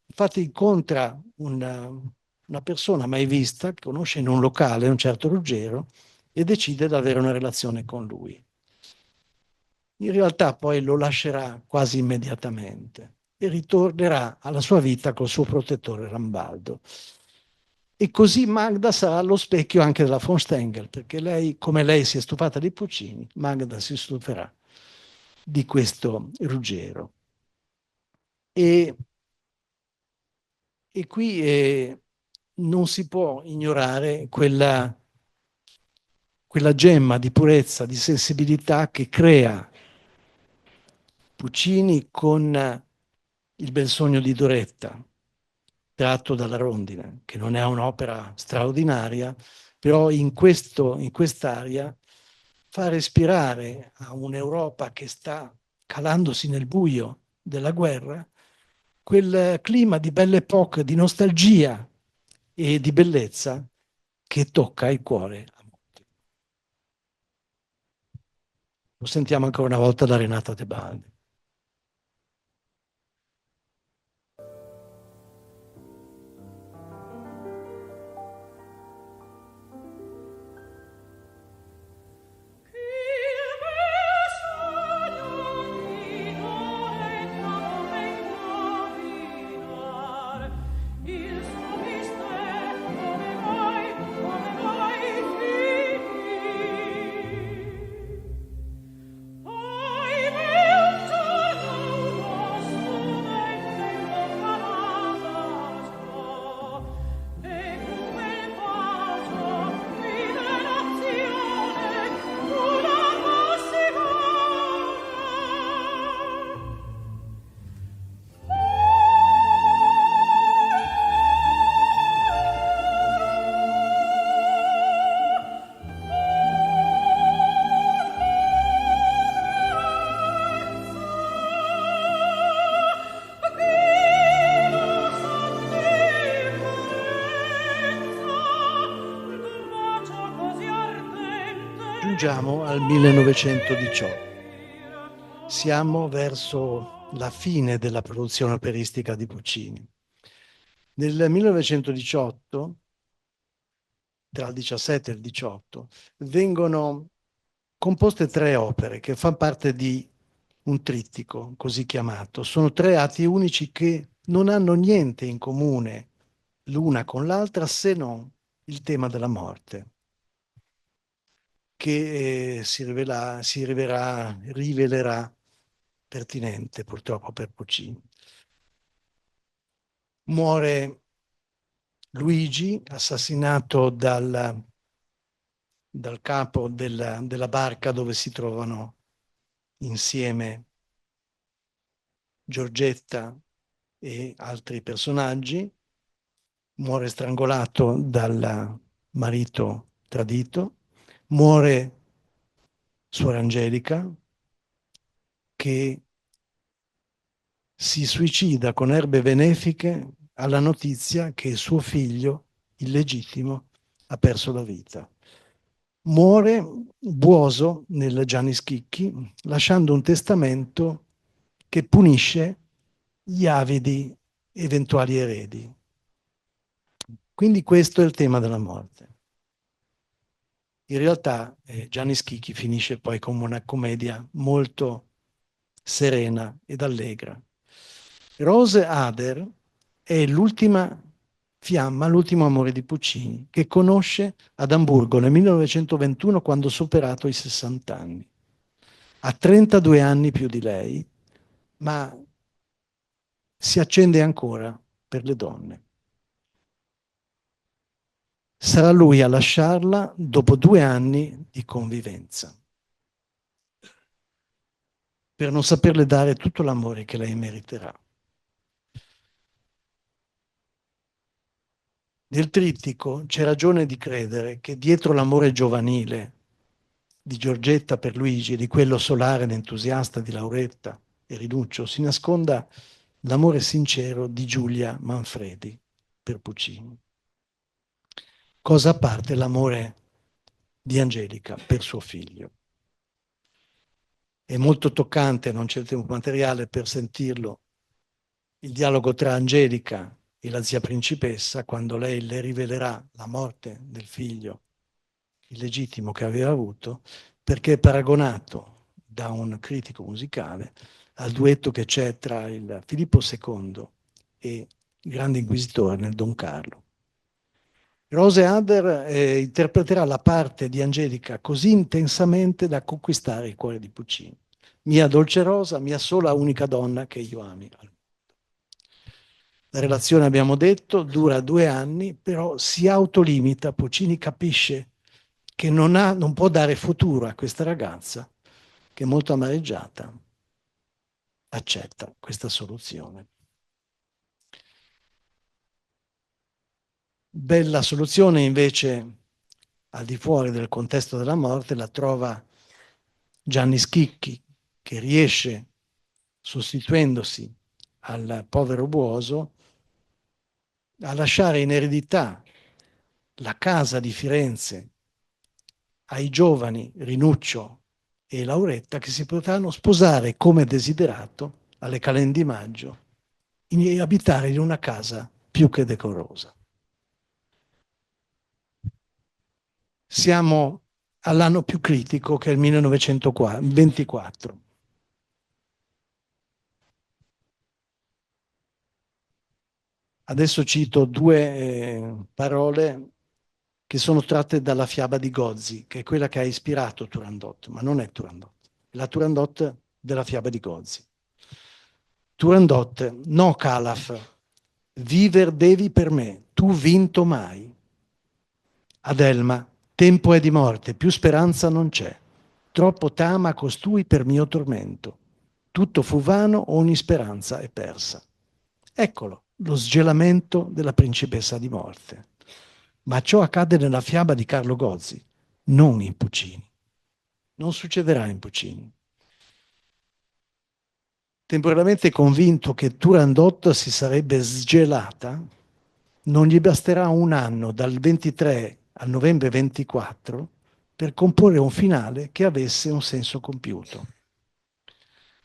Speaker 2: infatti incontra una persona mai vista, che conosce in un locale, un certo Ruggero, e decide di avere una relazione con lui. In realtà poi lo lascerà quasi immediatamente e ritornerà alla sua vita col suo protettore Rambaldo. E così Magda sarà lo specchio anche della von Stengel, perché lei, come lei si è stufata di Puccini, Magda si stuferà di questo Ruggero. E qui non si può ignorare quella gemma di purezza, di sensibilità che crea Puccini con Il bel sogno di Doretta, tratto dalla Rondine, che non è un'opera straordinaria, però in quest'aria fa respirare a un'Europa che sta calandosi nel buio della guerra quel clima di belle époque, di nostalgia e di bellezza che tocca il cuore a molti. Lo sentiamo ancora una volta da Renata Tebaldi. giungiamo al 1918. Siamo verso la fine della produzione operistica di Puccini. Nel 1918, tra il 17 e il 18, vengono composte 3 opere che fanno parte di un trittico così chiamato. Sono 3 atti unici che non hanno niente in comune l'una con l'altra se non il tema della morte, che rivelerà pertinente purtroppo per Puccini. Muore Luigi, assassinato dal capo della barca dove si trovano insieme Giorgetta e altri personaggi. Muore strangolato dal marito tradito. Muore Suor Angelica, che si suicida con erbe benefiche alla notizia che suo figlio illegittimo ha perso la vita. Muore Buoso nel Gianni Schicchi, lasciando un testamento che punisce gli avidi eventuali eredi. Quindi questo è il tema della morte. In realtà Gianni Schicchi finisce poi come una commedia molto serena ed allegra. Rose Ader è l'ultima fiamma, l'ultimo amore di Puccini, che conosce ad Amburgo nel 1921 quando ha superato i 60 anni. Ha 32 anni più di lei, ma si accende ancora per le donne. Sarà lui a lasciarla dopo 2 anni di convivenza, per non saperle dare tutto l'amore che lei meriterà. Nel trittico c'è ragione di credere che dietro l'amore giovanile di Giorgetta per Luigi e di quello solare ed entusiasta di Lauretta e Rinuccio si nasconda l'amore sincero di Giulia Manfredi per Puccini. Cosa a parte l'amore di Angelica per suo figlio. È molto toccante, non c'è il tempo materiale per sentirlo, il dialogo tra Angelica e la zia principessa quando lei le rivelerà la morte del figlio illegittimo che aveva avuto, perché è paragonato da un critico musicale al duetto che c'è tra il Filippo II e il grande inquisitore nel Don Carlo. Rose Ader interpreterà la parte di Angelica così intensamente da conquistare il cuore di Puccini. Mia dolce rosa, mia sola unica donna che io ami. La relazione, abbiamo detto, dura 2 anni, però si autolimita. Puccini capisce che non può dare futuro a questa ragazza, che è molto amareggiata, accetta questa soluzione. Bella soluzione invece, al di fuori del contesto della morte, la trova Gianni Schicchi, che riesce, sostituendosi al povero Buoso, a lasciare in eredità la casa di Firenze ai giovani Rinuccio e Lauretta, che si potranno sposare come desiderato alle Calende di Maggio e abitare in una casa più che decorosa. Siamo all'anno più critico, che è il 1924. Adesso cito 2 parole che sono tratte dalla fiaba di Gozzi, che è quella che ha ispirato Turandot, ma non è Turandot, è la Turandot della fiaba di Gozzi. Turandot, no Calaf, viver devi per me, tu vinto mai. Adelma, tempo è di morte, più speranza non c'è. Troppo t'ama costui per mio tormento. Tutto fu vano, ogni speranza è persa. Eccolo, lo sgelamento della principessa di morte. Ma ciò accade nella fiaba di Carlo Gozzi, non in Puccini. Non succederà in Puccini. Temporalmente convinto che Turandot si sarebbe sgelata, non gli basterà un anno, dal 23 al novembre 24, per comporre un finale che avesse un senso compiuto.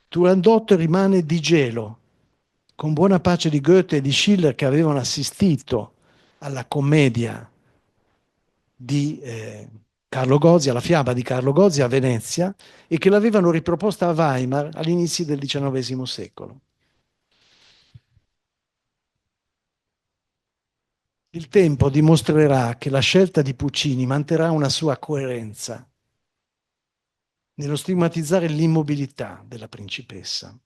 Speaker 2: Turandot rimane di gelo, con buona pace di Goethe e di Schiller che avevano assistito alla commedia di Carlo Gozzi, alla fiaba di Carlo Gozzi a Venezia e che l'avevano riproposta a Weimar all'inizio del XIX secolo. Il tempo dimostrerà che la scelta di Puccini manterrà una sua coerenza nello stigmatizzare l'immobilità della principessa.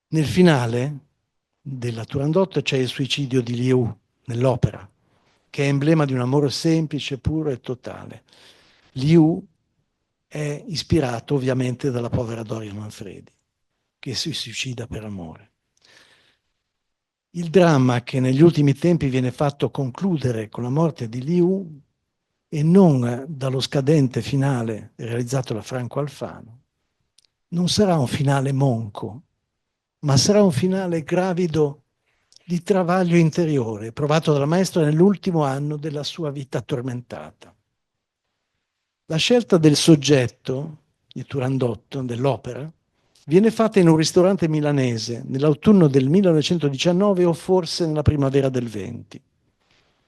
Speaker 2: Nel finale della Turandot c'è il suicidio di Liu nell'opera, che è emblema di un amore semplice, puro e totale. Liu è ispirato ovviamente dalla povera Doria Manfredi, che si suicida per amore. Il dramma che negli ultimi tempi viene fatto concludere con la morte di Liu e non dallo scadente finale realizzato da Franco Alfano, non sarà un finale monco, ma sarà un finale gravido di travaglio interiore provato dal maestro nell'ultimo anno della sua vita tormentata. La scelta del soggetto di Turandot, dell'opera, viene fatta in un ristorante milanese nell'autunno del 1919 o forse nella primavera del 20.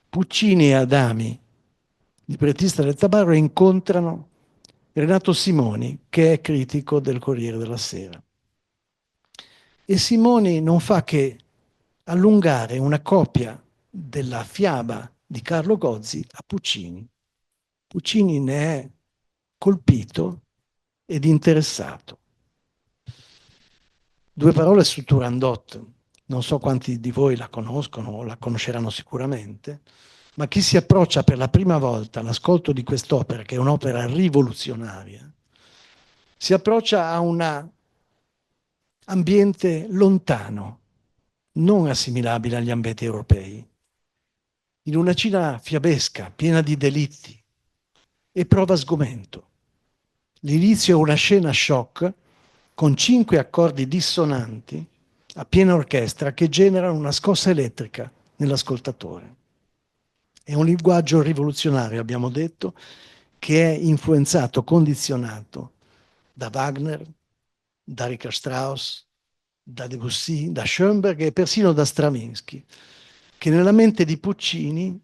Speaker 2: Puccini e Adami, librettista del Tabarro, incontrano Renato Simoni, che è critico del Corriere della Sera. E Simoni non fa che allungare una copia della fiaba di Carlo Gozzi a Puccini. Puccini ne è colpito ed interessato. Due parole su Turandot. Non so quanti di voi la conoscono o la conosceranno sicuramente, ma chi si approccia per la prima volta all'ascolto di quest'opera, che è un'opera rivoluzionaria, si approccia a un ambiente lontano, non assimilabile agli ambienti europei, in una Cina fiabesca, piena di delitti, e prova sgomento. L'inizio è una scena shock con 5 accordi dissonanti a piena orchestra che generano una scossa elettrica nell'ascoltatore. È un linguaggio rivoluzionario, abbiamo detto, che è influenzato, condizionato da Wagner, da Richard Strauss, da Debussy, da Schoenberg e persino da Stravinsky, che nella mente di Puccini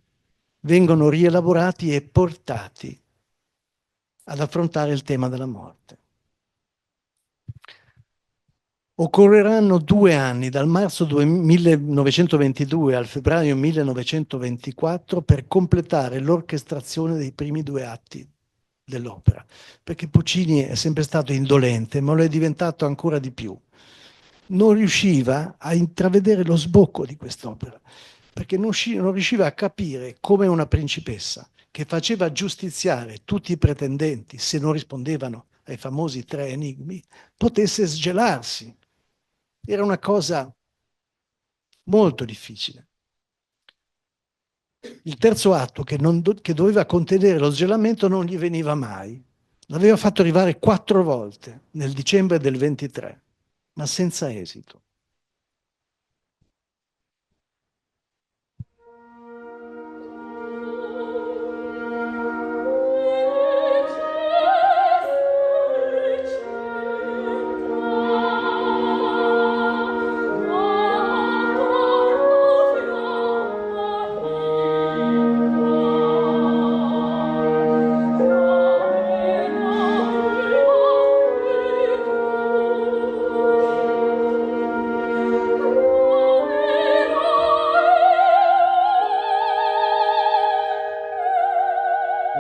Speaker 2: vengono rielaborati e portati ad affrontare il tema della morte. Occorreranno 2 anni, dal marzo 1922 al febbraio 1924, per completare l'orchestrazione dei primi 2 atti dell'opera, perché Puccini è sempre stato indolente, ma lo è diventato ancora di più. Non riusciva a intravedere lo sbocco di quest'opera, perché non riusciva a capire come una principessa che faceva giustiziare tutti i pretendenti, se non rispondevano ai famosi 3 enigmi, potesse sgelarsi. Era una cosa molto difficile. Il terzo atto, che doveva contenere lo sgelamento, non gli veniva mai. L'aveva fatto arrivare 4 volte nel dicembre del 23, ma senza esito.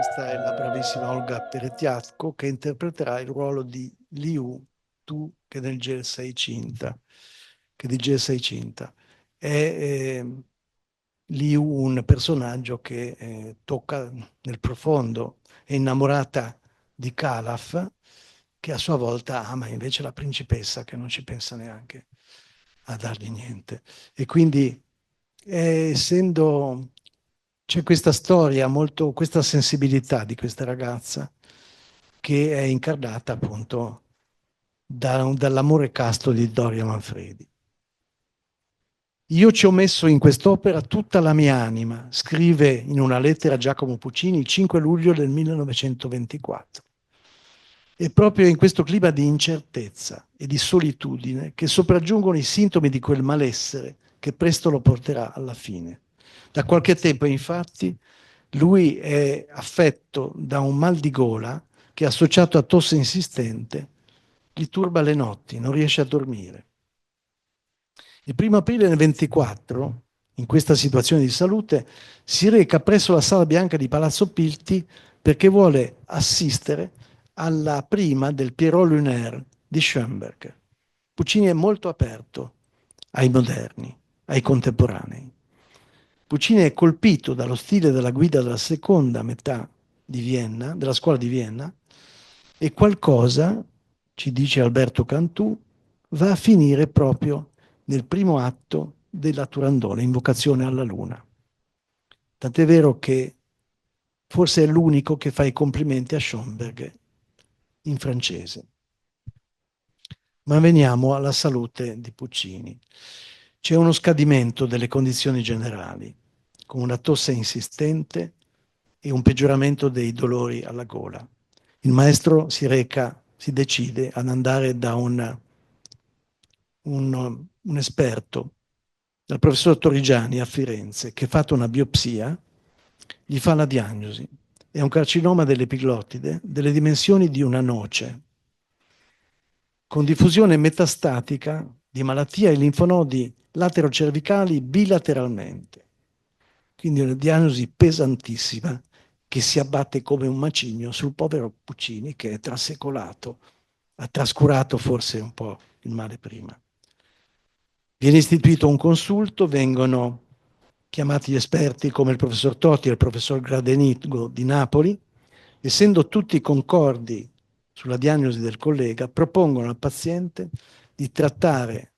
Speaker 2: Questa è la bravissima Olga Teretiatko che interpreterà il ruolo di Liu, tu che nel gel sei cinta, che di gel sei cinta. È Liu un personaggio che tocca nel profondo, è innamorata di Calaf, che a sua volta ama invece la principessa che non ci pensa neanche a dargli niente. E quindi essendo c'è questa storia, questa sensibilità di questa ragazza che è incarnata appunto dall'amore casto di Doria Manfredi. Io ci ho messo in quest'opera tutta la mia anima, scrive in una lettera Giacomo Puccini il 5 luglio del 1924. È proprio in questo clima di incertezza e di solitudine che sopraggiungono i sintomi di quel malessere che presto lo porterà alla fine. Da qualche tempo, infatti, lui è affetto da un mal di gola che, associato a tosse insistente, gli turba le notti, non riesce a dormire. Il 1° aprile del 24, in questa situazione di salute, si reca presso la Sala Bianca di Palazzo Pilti perché vuole assistere alla prima del Pierrot Lunaire di Schoenberg. Puccini è molto aperto ai moderni, ai contemporanei. Puccini è colpito dallo stile della guida della seconda metà di Vienna, della scuola di Vienna, e qualcosa, ci dice Alberto Cantù, va a finire proprio nel primo atto della Turandot, Invocazione alla Luna. Tant'è vero che forse è l'unico che fa i complimenti a Schoenberg in francese. Ma veniamo alla salute di Puccini. C'è uno scadimento delle condizioni generali, con una tosse insistente e un peggioramento dei dolori alla gola. Il maestro si decide ad andare da un esperto, dal professor Torrigiani a Firenze, che fatto una biopsia, gli fa la diagnosi. È un carcinoma dell'epiglottide delle dimensioni di una noce, con diffusione metastatica di malattia ai linfonodi laterocervicali bilateralmente. Quindi una diagnosi pesantissima che si abbatte come un macigno sul povero Puccini, che è trasecolato, ha trascurato forse un po' il male prima. Viene istituito un consulto, vengono chiamati gli esperti come il professor Totti e il professor Gradenigo di Napoli. Essendo tutti concordi sulla diagnosi del collega, propongono al paziente di trattare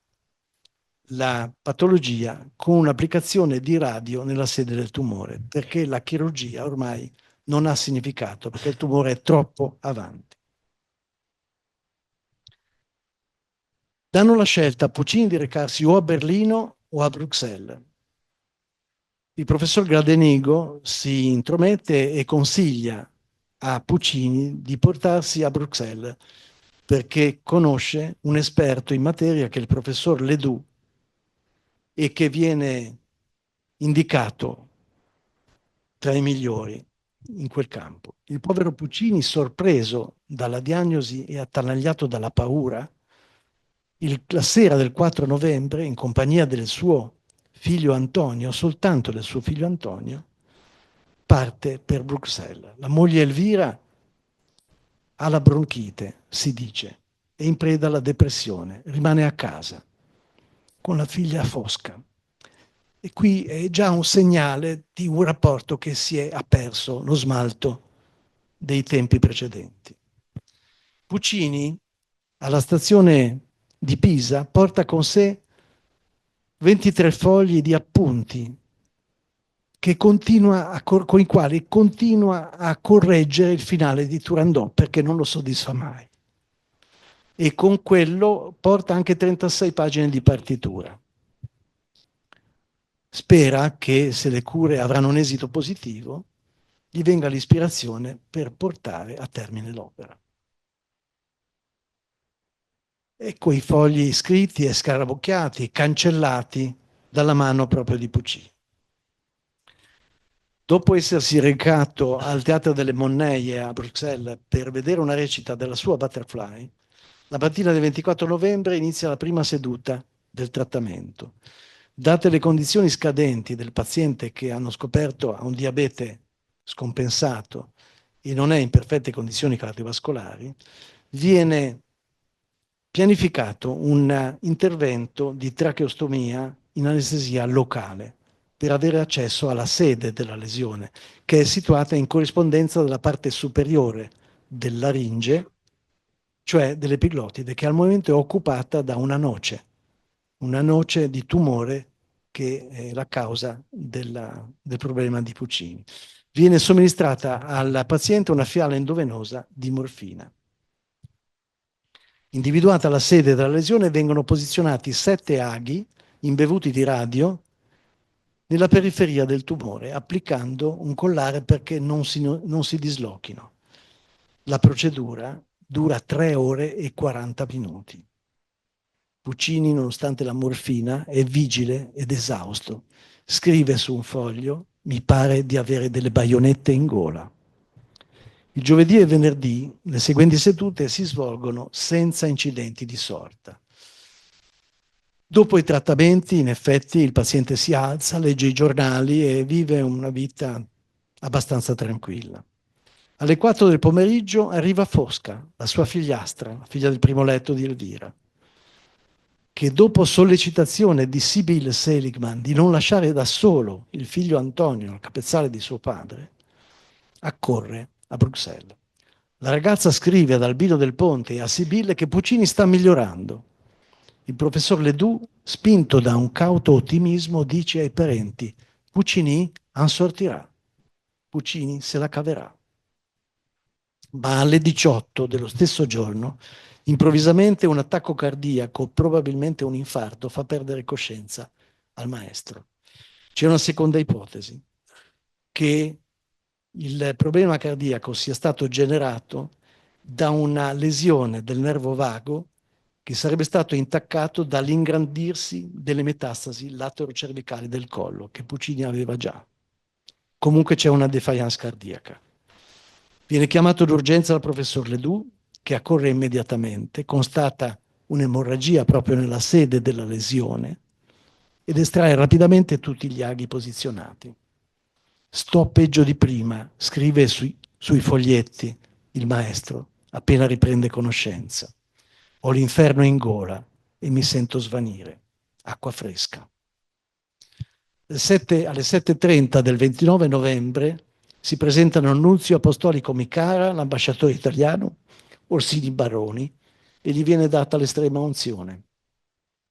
Speaker 2: la patologia con un'applicazione di radio nella sede del tumore, perché la chirurgia ormai non ha significato, perché il tumore è troppo avanti. Danno la scelta a Puccini di recarsi o a Berlino o a Bruxelles. Il professor Gradenigo si intromette e consiglia a Puccini di portarsi a Bruxelles perché conosce un esperto in materia che è il professor Ledoux e che viene indicato tra i migliori in quel campo. Il povero Puccini, sorpreso dalla diagnosi e attanagliato dalla paura, la sera del 4 novembre, in compagnia del suo figlio Antonio, soltanto del suo figlio Antonio, parte per Bruxelles. La moglie Elvira ha la bronchite, si dice, è in preda alla depressione, rimane a casa con la figlia fosca. E qui è già un segnale di un rapporto che ha perso lo smalto dei tempi precedenti. Puccini, alla stazione di Pisa, porta con sé 23 fogli di appunti con i quali continua a correggere il finale di Turandot perché non lo soddisfa mai. E con quello porta anche 36 pagine di partitura. Spera che, se le cure avranno un esito positivo, gli venga l'ispirazione per portare a termine l'opera. Ecco i fogli scritti e scarabocchiati, cancellati dalla mano proprio di Puccini. Dopo essersi recato al Teatro delle Monneie a Bruxelles per vedere una recita della sua Butterfly, la mattina del 24 novembre inizia la prima seduta del trattamento. Date le condizioni scadenti del paziente, che hanno scoperto ha un diabete scompensato e non è in perfette condizioni cardiovascolari, viene pianificato un intervento di tracheostomia in anestesia locale per avere accesso alla sede della lesione, che è situata in corrispondenza della parte superiore del laringe, cioè dell'epiglottide, che al momento è occupata da una noce di tumore che è la causa del problema di Puccini. Viene somministrata al paziente una fiala endovenosa di morfina. Individuata la sede della lesione, vengono posizionati 7 aghi imbevuti di radio nella periferia del tumore, applicando un collare perché non si dislochino. La procedura dura 3 ore e 40 minuti. Puccini, nonostante la morfina, è vigile ed esausto. Scrive su un foglio: mi pare di avere delle baionette in gola. Il giovedì e venerdì le seguenti sedute si svolgono senza incidenti di sorta. Dopo i trattamenti, in effetti, il paziente si alza, legge i giornali e vive una vita abbastanza tranquilla. Alle 4 del pomeriggio arriva Fosca, la sua figliastra, la figlia del primo letto di Elvira, che dopo sollecitazione di Sibyl Seligman di non lasciare da solo il figlio Antonio al capezzale di suo padre, accorre a Bruxelles. La ragazza scrive ad Albino Del Ponte e a Sibille che Puccini sta migliorando. Il professor Ledoux, spinto da un cauto ottimismo, dice ai parenti: Puccini en sortirà, Puccini se la caverà. Ma alle 18 dello stesso giorno, improvvisamente un attacco cardiaco, probabilmente un infarto, fa perdere coscienza al maestro. C'è una seconda ipotesi, che il problema cardiaco sia stato generato da una lesione del nervo vago che sarebbe stato intaccato dall'ingrandirsi delle metastasi latero-cervicali del collo, che Puccini aveva già. Comunque c'è una defiance cardiaca. Viene chiamato d'urgenza dal professor Ledoux, che accorre immediatamente, constata un'emorragia proprio nella sede della lesione ed estrae rapidamente tutti gli aghi posizionati. Sto peggio di prima, scrive sui foglietti il maestro, appena riprende conoscenza. Ho l'inferno in gola e mi sento svanire. Acqua fresca. Alle 7:30 del 29 novembre si presentano al nunzio apostolico Micara, l'ambasciatore italiano, Orsini Baroni, e gli viene data l'estrema unzione.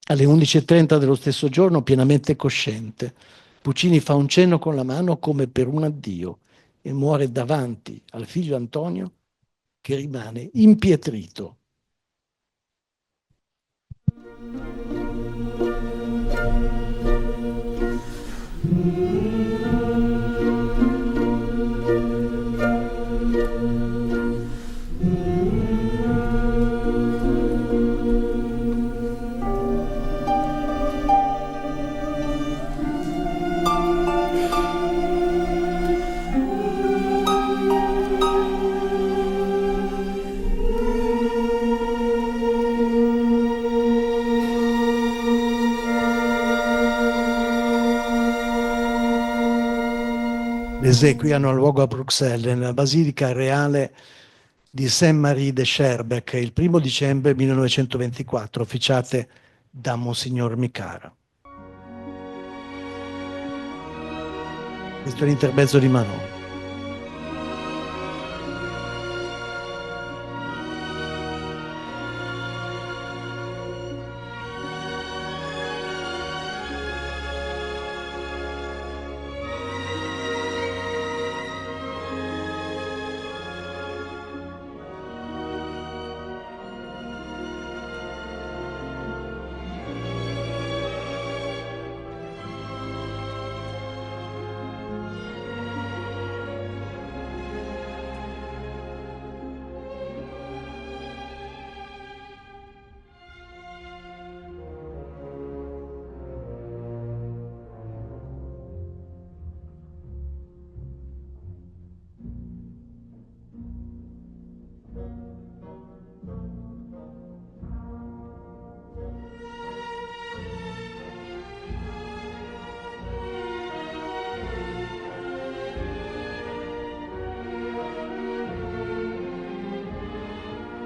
Speaker 2: Alle 11:30 dello stesso giorno, pienamente cosciente, Puccini fa un cenno con la mano come per un addio e muore davanti al figlio Antonio, che rimane impietrito. Le esequie hanno luogo a Bruxelles, nella Basilica Reale di Saint-Marie de Schaerbeek, il 1 dicembre 1924, officiate da Monsignor Micara. Questo è l'intermezzo di Manon.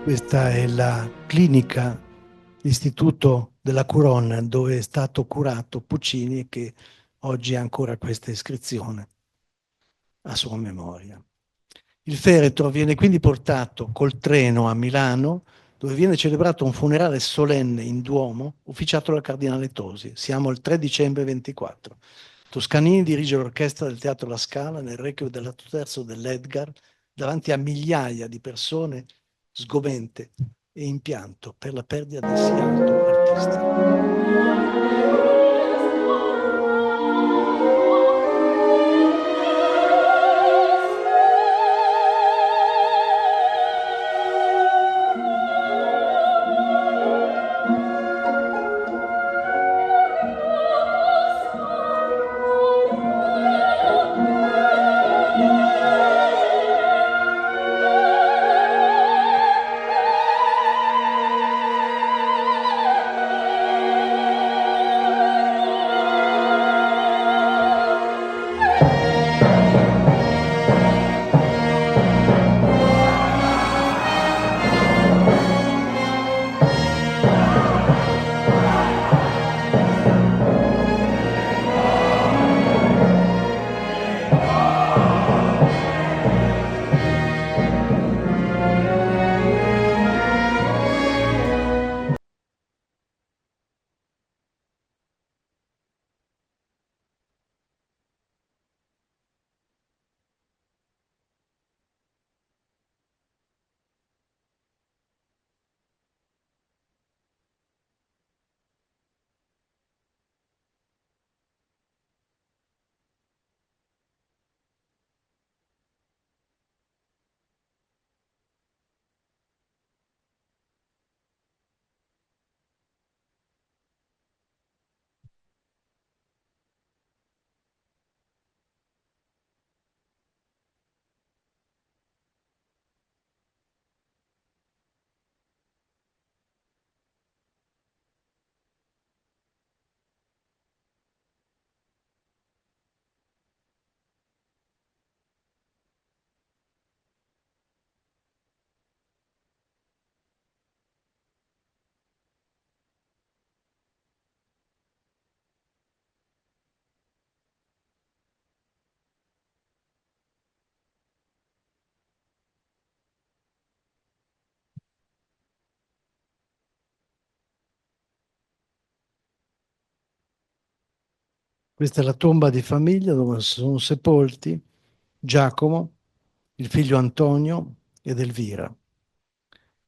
Speaker 2: Questa è la clinica, l'istituto della Couronne, dove è stato curato Puccini e che oggi ha ancora questa iscrizione a sua memoria. Il feretro viene quindi portato col treno a Milano, dove viene celebrato un funerale solenne in Duomo, ufficiato dal cardinale Tosi. Siamo il 3 dicembre 24. Toscanini dirige l'orchestra del Teatro La Scala nel requiem dell'atto terzo dell'Edgar, davanti a migliaia di persone sgomente e in pianto per la perdita del sia alto artista. Questa è la tomba di famiglia dove sono sepolti Giacomo, il figlio Antonio ed Elvira.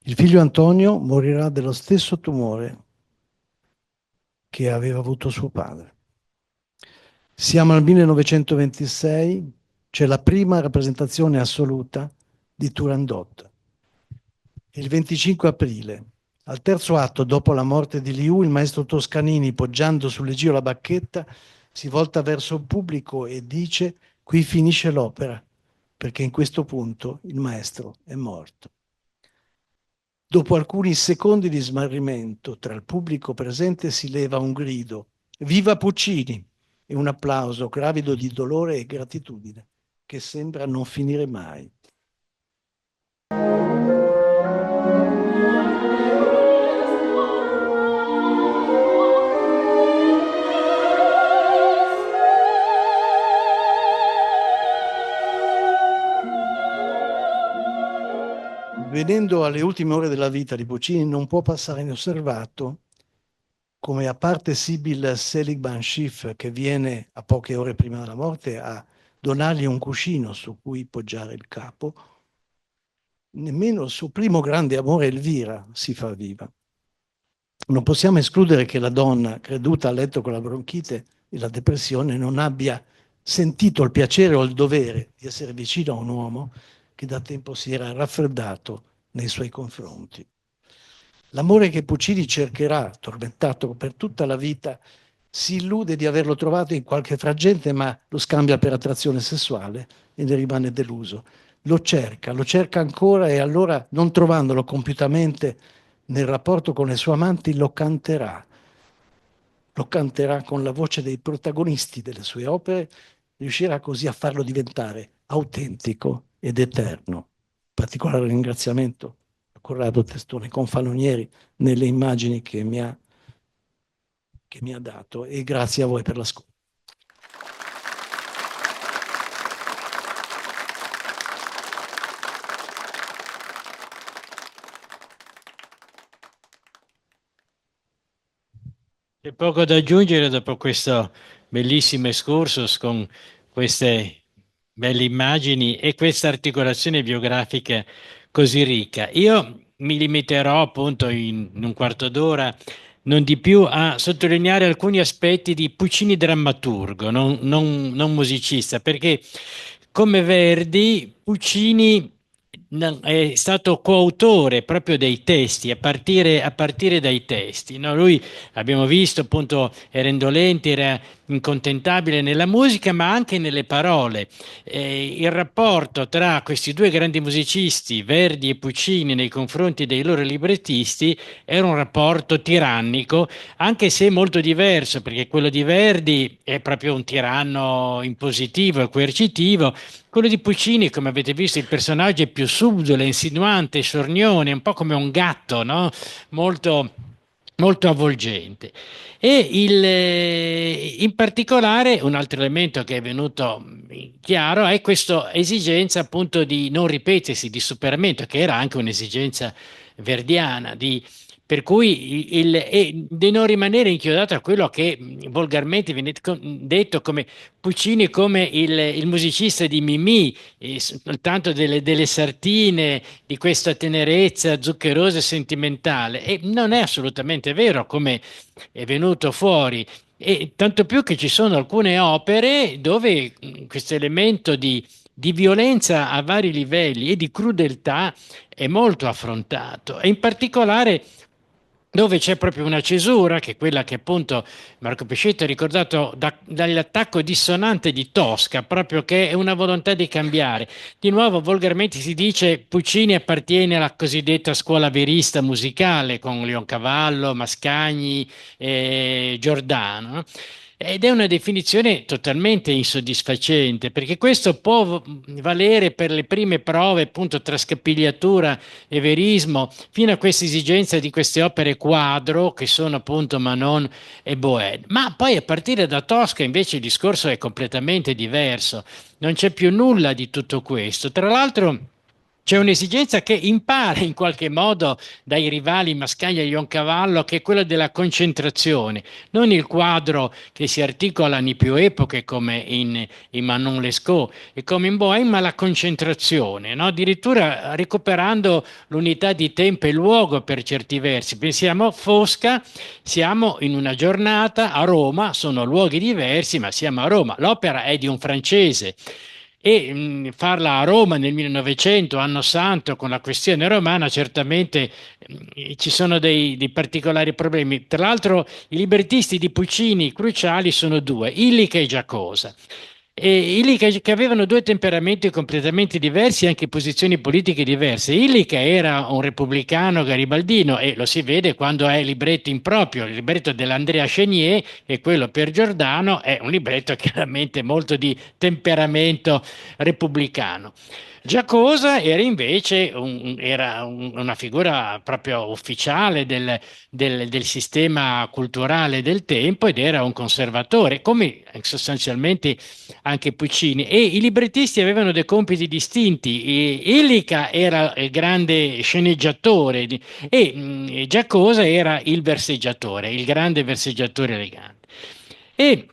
Speaker 2: Il figlio Antonio morirà dello stesso tumore che aveva avuto suo padre. Siamo al 1926, c'è la prima rappresentazione assoluta di Turandot. Il 25 aprile, al terzo atto, dopo la morte di Liu, il maestro Toscanini, poggiando sul leggio la bacchetta, si volta verso il pubblico e dice: qui finisce l'opera, perché in questo punto il maestro è morto. Dopo alcuni secondi di smarrimento tra il pubblico presente si leva un grido: Viva Puccini! E un applauso gravido di dolore e gratitudine che sembra non finire mai. Venendo alle ultime ore della vita di Puccini, non può passare inosservato come, a parte Sibyl Selig-Banshif, che viene a poche ore prima della morte a donargli un cuscino su cui poggiare il capo, nemmeno il suo primo grande amore, Elvira, si fa viva. Non possiamo escludere che la donna, creduta a letto con la bronchite e la depressione, non abbia sentito il piacere o il dovere di essere vicino a un uomo che da tempo si era raffreddato nei suoi confronti. L'amore che Puccini cercherà, tormentato per tutta la vita, si illude di averlo trovato in qualche frangente, ma lo scambia per attrazione sessuale e ne rimane deluso. Lo cerca ancora e allora, non trovandolo compiutamente nel rapporto con le sue amanti, lo canterà. Lo canterà con la voce dei protagonisti delle sue opere, riuscirà così a farlo diventare autentico ed eterno. Particolare ringraziamento a Corrado Testone Confalonieri nelle immagini che mi ha dato, e grazie a voi per l'ascolto.
Speaker 4: C'è poco da aggiungere dopo questo bellissimo excursus con queste belle immagini e questa articolazione biografica così ricca. Io mi limiterò appunto in un quarto d'ora, non di più, a sottolineare alcuni aspetti di Puccini drammaturgo, non musicista, perché come Verdi, Puccini è stato coautore proprio dei testi, a partire dai testi, no? Lui, abbiamo visto, appunto, era indolente, era incontentabile nella musica, ma anche nelle parole. Il rapporto tra questi due grandi musicisti, Verdi e Puccini, nei confronti dei loro librettisti, era un rapporto tirannico, anche se molto diverso, perché quello di Verdi è proprio un tiranno impositivo e coercitivo. Quello di Puccini, come avete visto, il personaggio è più subdolo, insinuante, sornione, un po' come un gatto, no? Molto, molto avvolgente. In particolare, un altro elemento che è venuto chiaro è questa esigenza appunto di non ripetersi, di superamento, che era anche un'esigenza verdiana, per cui di non rimanere inchiodato a quello che volgarmente viene detto come Puccini, come il musicista di Mimì, soltanto delle sartine, di questa tenerezza zuccherosa e sentimentale. E non è assolutamente vero, come è venuto fuori. E tanto più che ci sono alcune opere dove questo elemento di violenza a vari livelli e di crudeltà è molto affrontato. E in particolare dove c'è proprio una cesura, che è quella che appunto Marco Pescetto ha ricordato dall'attacco dissonante di Tosca, proprio che è una volontà di cambiare. Di nuovo, volgarmente si dice Puccini appartiene alla cosiddetta scuola verista musicale, con Leoncavallo, Mascagni e Giordano, no? Ed è una definizione totalmente insoddisfacente, perché questo può valere per le prime prove, appunto, tra scapigliatura e verismo, fino a questa esigenza di queste opere quadro, che sono appunto Manon e Bohème. Ma poi a partire da Tosca invece il discorso è completamente diverso, non c'è più nulla di tutto questo. Tra l'altro C'è un'esigenza che impara in qualche modo dai rivali Mascagni e Leoncavallo, che è quella della concentrazione, non il quadro che si articola in più epoche come in Manon Lescaut e come in Bohème, ma la concentrazione, no? Addirittura recuperando l'unità di tempo e luogo per certi versi. Pensiamo a Fosca, siamo in una giornata a Roma, sono luoghi diversi, ma siamo a Roma. L'opera è di un francese. E farla a Roma nel 1900, anno santo, con la questione romana, certamente ci sono dei particolari problemi. Tra l'altro i librettisti di Puccini cruciali sono due, Illica e Giacosa. E Illica, che avevano due temperamenti completamente diversi e anche posizioni politiche diverse. Illica era un repubblicano garibaldino e lo si vede quando è libretto improprio, il libretto dell'Andrea Chenier e quello per Giordano è un libretto chiaramente molto di temperamento repubblicano. Giacosa era invece una figura proprio ufficiale del sistema culturale del tempo ed era un conservatore, come sostanzialmente anche Puccini. E i librettisti avevano dei compiti distinti. Illica era il grande sceneggiatore e Giacosa era il verseggiatore, il grande verseggiatore elegante. E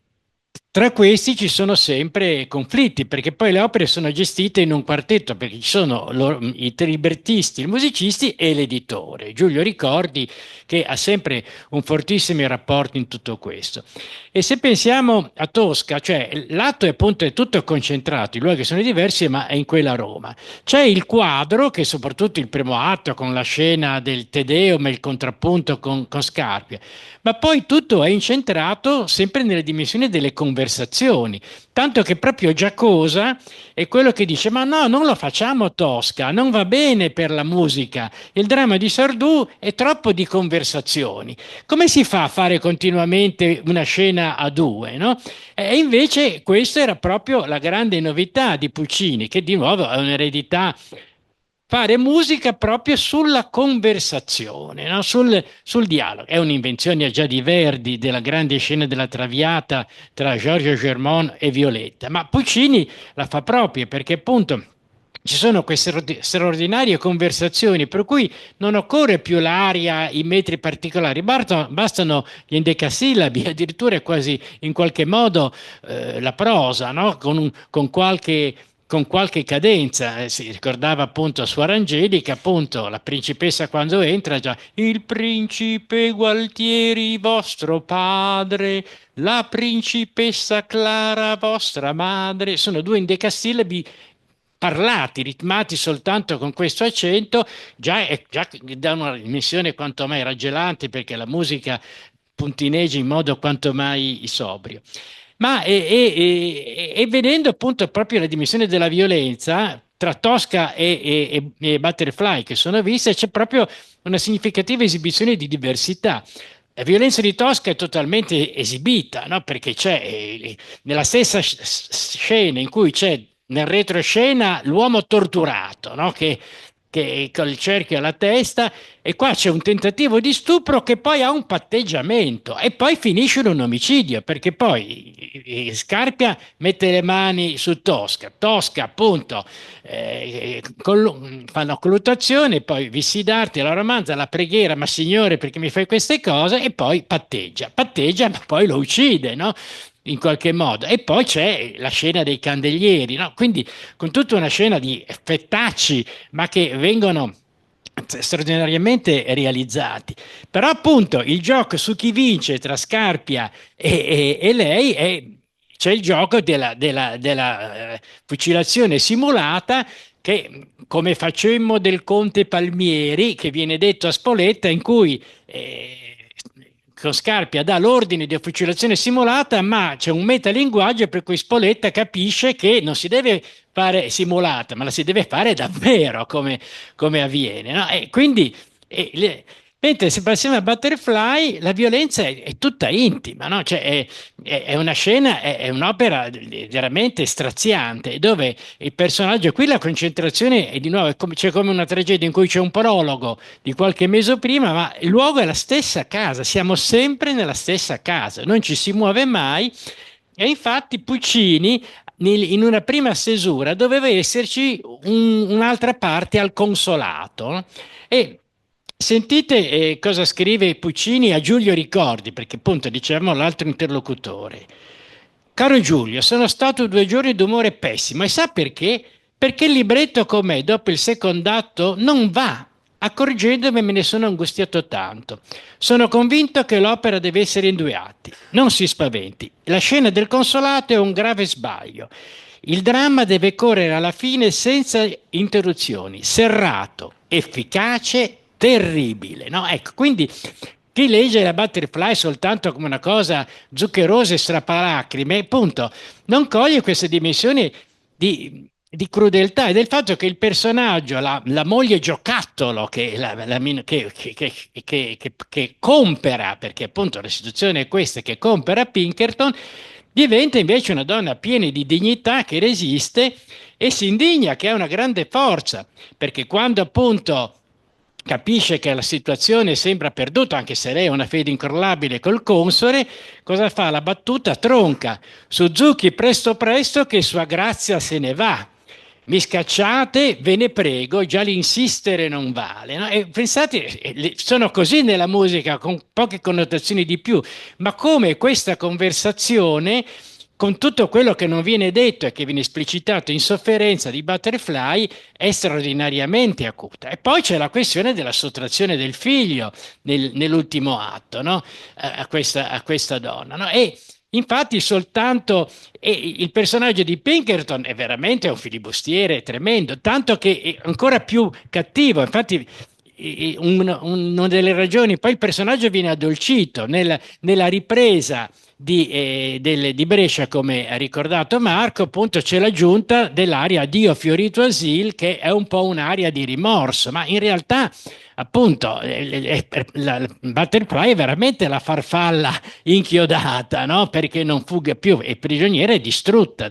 Speaker 4: tra questi ci sono sempre conflitti, perché poi le opere sono gestite in un quartetto, perché ci sono i librettisti, i musicisti e l'editore. Giulio Ricordi, che ha sempre un fortissimo rapporto in tutto questo. E se pensiamo a Tosca, cioè l'atto appunto è tutto concentrato, i luoghi sono diversi, ma è in quella Roma. C'è il quadro, che è soprattutto il primo atto, con la scena del Te Deum e il contrappunto con Scarpia, ma poi tutto è incentrato sempre nelle dimensioni delle conversazioni, tanto che proprio Giacosa è quello che dice: ma no, non lo facciamo Tosca, non va bene per la musica, il dramma di Sardou è troppo di conversazioni, come si fa a fare continuamente una scena a due, no? E invece questa era proprio la grande novità di Puccini, che di nuovo è un'eredità, fare musica proprio sulla conversazione, no? Sul dialogo. È un'invenzione già di Verdi, della grande scena della Traviata tra Giorgio Germont e Violetta, ma Puccini la fa propria perché appunto ci sono queste straordinarie conversazioni per cui non occorre più l'aria, i metri particolari, bastano gli endecasillabi, addirittura quasi in qualche modo la prosa, no? Con qualche cadenza. Si ricordava appunto a Suor Angelica, appunto la principessa quando entra già: il principe Gualtieri vostro padre, la principessa Clara vostra madre. Sono due endecasillabi parlati, ritmati soltanto con questo accento, già dà una dimensione quanto mai raggelante, perché la musica puntineggia in modo quanto mai sobrio. Ma e vedendo appunto proprio la dimensione della violenza tra Tosca e Butterfly che sono viste, c'è proprio una significativa esibizione di diversità. La violenza di Tosca è totalmente esibita, no? Perché c'è nella stessa scena in cui c'è nel retroscena l'uomo torturato, no? Che con il cerchio alla testa, e qua c'è un tentativo di stupro che poi ha un patteggiamento e poi finisce in un omicidio, perché poi Scarpia mette le mani su Tosca, Tosca appunto fanno colluttazione, poi Vissidarti la romanza, la preghiera: ma signore, perché mi fai queste cose? E poi patteggia, ma poi lo uccide, no? In qualche modo. E poi c'è la scena dei candelieri, no? Quindi con tutta una scena di effettacci, ma che vengono straordinariamente realizzati. Però appunto il gioco su chi vince tra Scarpia e lei c'è il gioco della fucilazione simulata, che come facemmo del conte Palmieri, che viene detto a Spoletta, in cui con Scarpia dà l'ordine di fucilazione simulata, ma c'è un metalinguaggio per cui Spoletta capisce che non si deve fare simulata, ma la si deve fare davvero, come avviene, no? E quindi mentre se passiamo a Butterfly, la violenza è tutta intima, no? Cioè è una scena, è un'opera veramente straziante, dove il personaggio, qui la concentrazione è di nuovo, c'è come una tragedia in cui c'è un prologo di qualche mese prima, ma il luogo è la stessa casa, siamo sempre nella stessa casa, non ci si muove mai. E infatti Puccini in una prima stesura doveva esserci un'altra parte al consolato, no? E sentite cosa scrive Puccini a Giulio Ricordi, perché appunto dicevamo l'altro interlocutore. Caro Giulio, sono stato 2 giorni d'umore pessimo e sa perché? Perché il libretto com'è dopo il secondo atto non va. Accorgendomi me ne sono angustiato tanto. Sono convinto che l'opera deve essere in 2 atti. Non si spaventi. La scena del consolato è un grave sbaglio. Il dramma deve correre alla fine senza interruzioni, serrato, efficace, terribile. No? Ecco, quindi chi legge la Butterfly soltanto come una cosa zuccherosa e strappalacrime, appunto, non coglie queste dimensioni di crudeltà e del fatto che il personaggio, la moglie giocattolo che compera, perché appunto la situazione è questa, che compera Pinkerton, diventa invece una donna piena di dignità che resiste e si indigna, che ha una grande forza, perché quando appunto capisce che la situazione sembra perduta, anche se lei ha una fede incrollabile col console, cosa fa? La battuta tronca. Suzuki presto presto che sua grazia se ne va. Mi scacciate, ve ne prego, già l'insistere non vale. No? E pensate, sono così nella musica, con poche connotazioni di più, ma come questa conversazione, con tutto quello che non viene detto e che viene esplicitato in Sofferenza di Butterfly, è straordinariamente acuta. E poi c'è la questione della sottrazione del figlio nell'ultimo atto, no? a questa donna. No? E infatti soltanto il personaggio di Pinkerton è veramente un filibustiere tremendo, tanto che è ancora più cattivo. Infatti una delle ragioni, poi il personaggio viene addolcito nella ripresa di Brescia, come ha ricordato Marco, appunto c'è l'aggiunta dell'aria Dio fiorito asil, che è un po' un'aria di rimorso, ma in realtà appunto la Butterfly è veramente la farfalla inchiodata, no? Perché non fugge più, è prigioniera e distrutta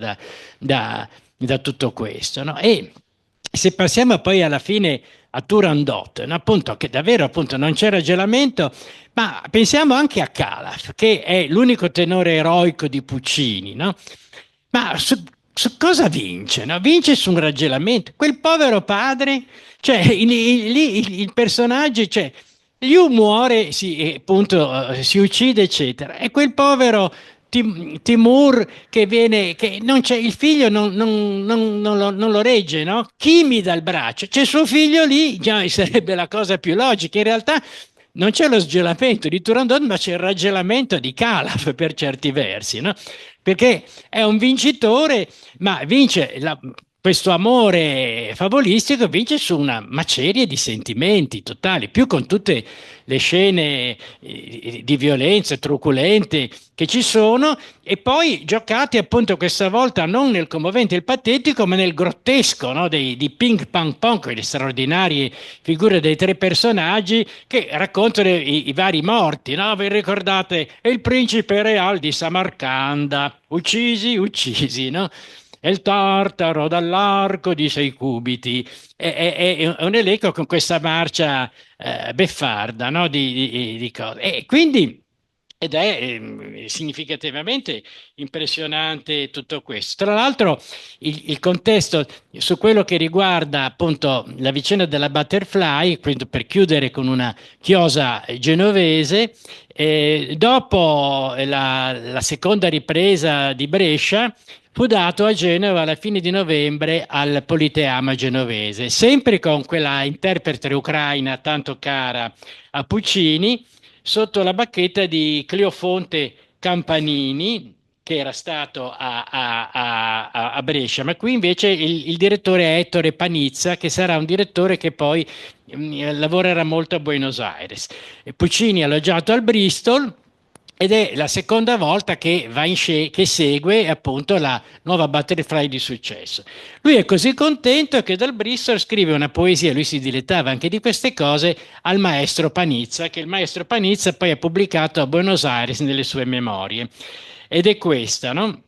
Speaker 4: da tutto questo, no? E se passiamo poi alla fine a Turandot, no? Appunto, che davvero appunto non c'era gelamento, ma pensiamo anche a Calaf, che è l'unico tenore eroico di Puccini, no? Ma su cosa vince? No? Vince su un raggelamento. Quel povero padre, cioè lì il personaggio, cioè, Liu muore, appunto, si uccide, eccetera. E quel povero Timur che non c'è, il figlio non lo regge, no? Chi mi dà il braccio? C'è suo figlio lì, già sarebbe la cosa più logica. In realtà non c'è lo sgelamento di Turandot, ma c'è il raggelamento di Calaf per certi versi, no? Perché è un vincitore, ma vince questo amore favolistico, vince su una macerie di sentimenti totali, più con tutte le scene di violenza truculente che ci sono, e poi giocati appunto questa volta non nel commovente e il patetico, ma nel grottesco, no? Di Ping Pang Pong, quelle straordinarie figure dei 3 personaggi che raccontano i vari morti, no? Vi ricordate? E il principe real di Samarcanda, uccisi, no? E il tartaro dall'arco di 6 cubiti. È un elenco con questa marcia beffarda, no? di cose. E quindi, ed è significativamente impressionante tutto questo. Tra l'altro, il contesto su quello che riguarda appunto la vicenda della Butterfly, quindi per chiudere con una chiosa genovese, dopo la seconda ripresa di Brescia, fu dato a Genova alla fine di novembre al Politeama genovese, sempre con quella interprete ucraina tanto cara a Puccini, sotto la bacchetta di Cleofonte Campanini, che era stato a Brescia, ma qui invece il direttore è Ettore Panizza, che sarà un direttore che poi lavorerà molto a Buenos Aires. Puccini è alloggiato al Bristol, ed è la seconda volta che che segue appunto la nuova Butterfly di successo. Lui è così contento che dal Bristol scrive una poesia, lui si dilettava anche di queste cose, al maestro Panizza, che il maestro Panizza poi ha pubblicato a Buenos Aires nelle sue memorie. Ed è questa, no?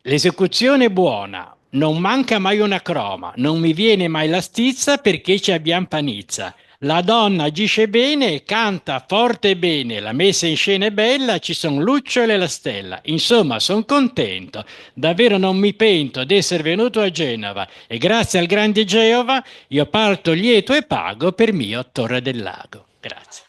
Speaker 4: L'esecuzione è buona, non manca mai una croma, non mi viene mai la stizza perché ci abbiamo Panizza. La donna agisce bene, canta forte e bene, la messa in scena è bella, ci sono lucciole e la stella. Insomma, sono contento, davvero non mi pento di essere venuto a Genova e grazie al grande Geova io parto lieto e pago per mio Torre del Lago. Grazie.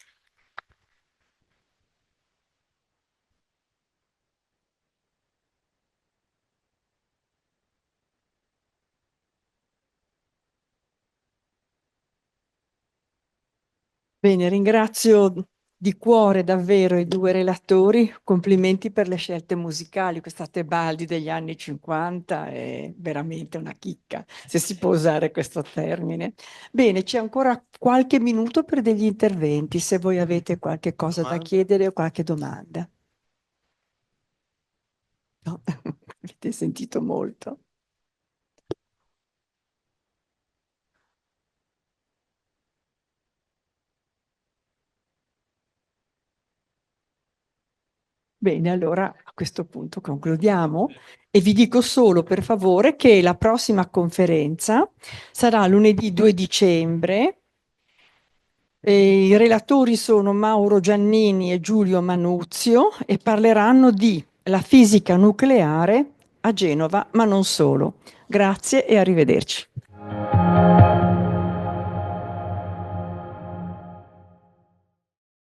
Speaker 1: Bene, ringrazio di cuore davvero i due relatori, complimenti per le scelte musicali, questa Tebaldi degli anni 50 è veramente una chicca, se si può usare questo termine. Bene, c'è ancora qualche minuto per degli interventi, se voi avete qualche cosa da chiedere o qualche domanda. No, avete sentito molto. Bene, allora a questo punto concludiamo e vi dico solo per favore che la prossima conferenza sarà lunedì 2 dicembre. I relatori sono Mauro Giannini e Giulio Manuzio e parleranno di la fisica nucleare a Genova, ma non solo. Grazie e arrivederci.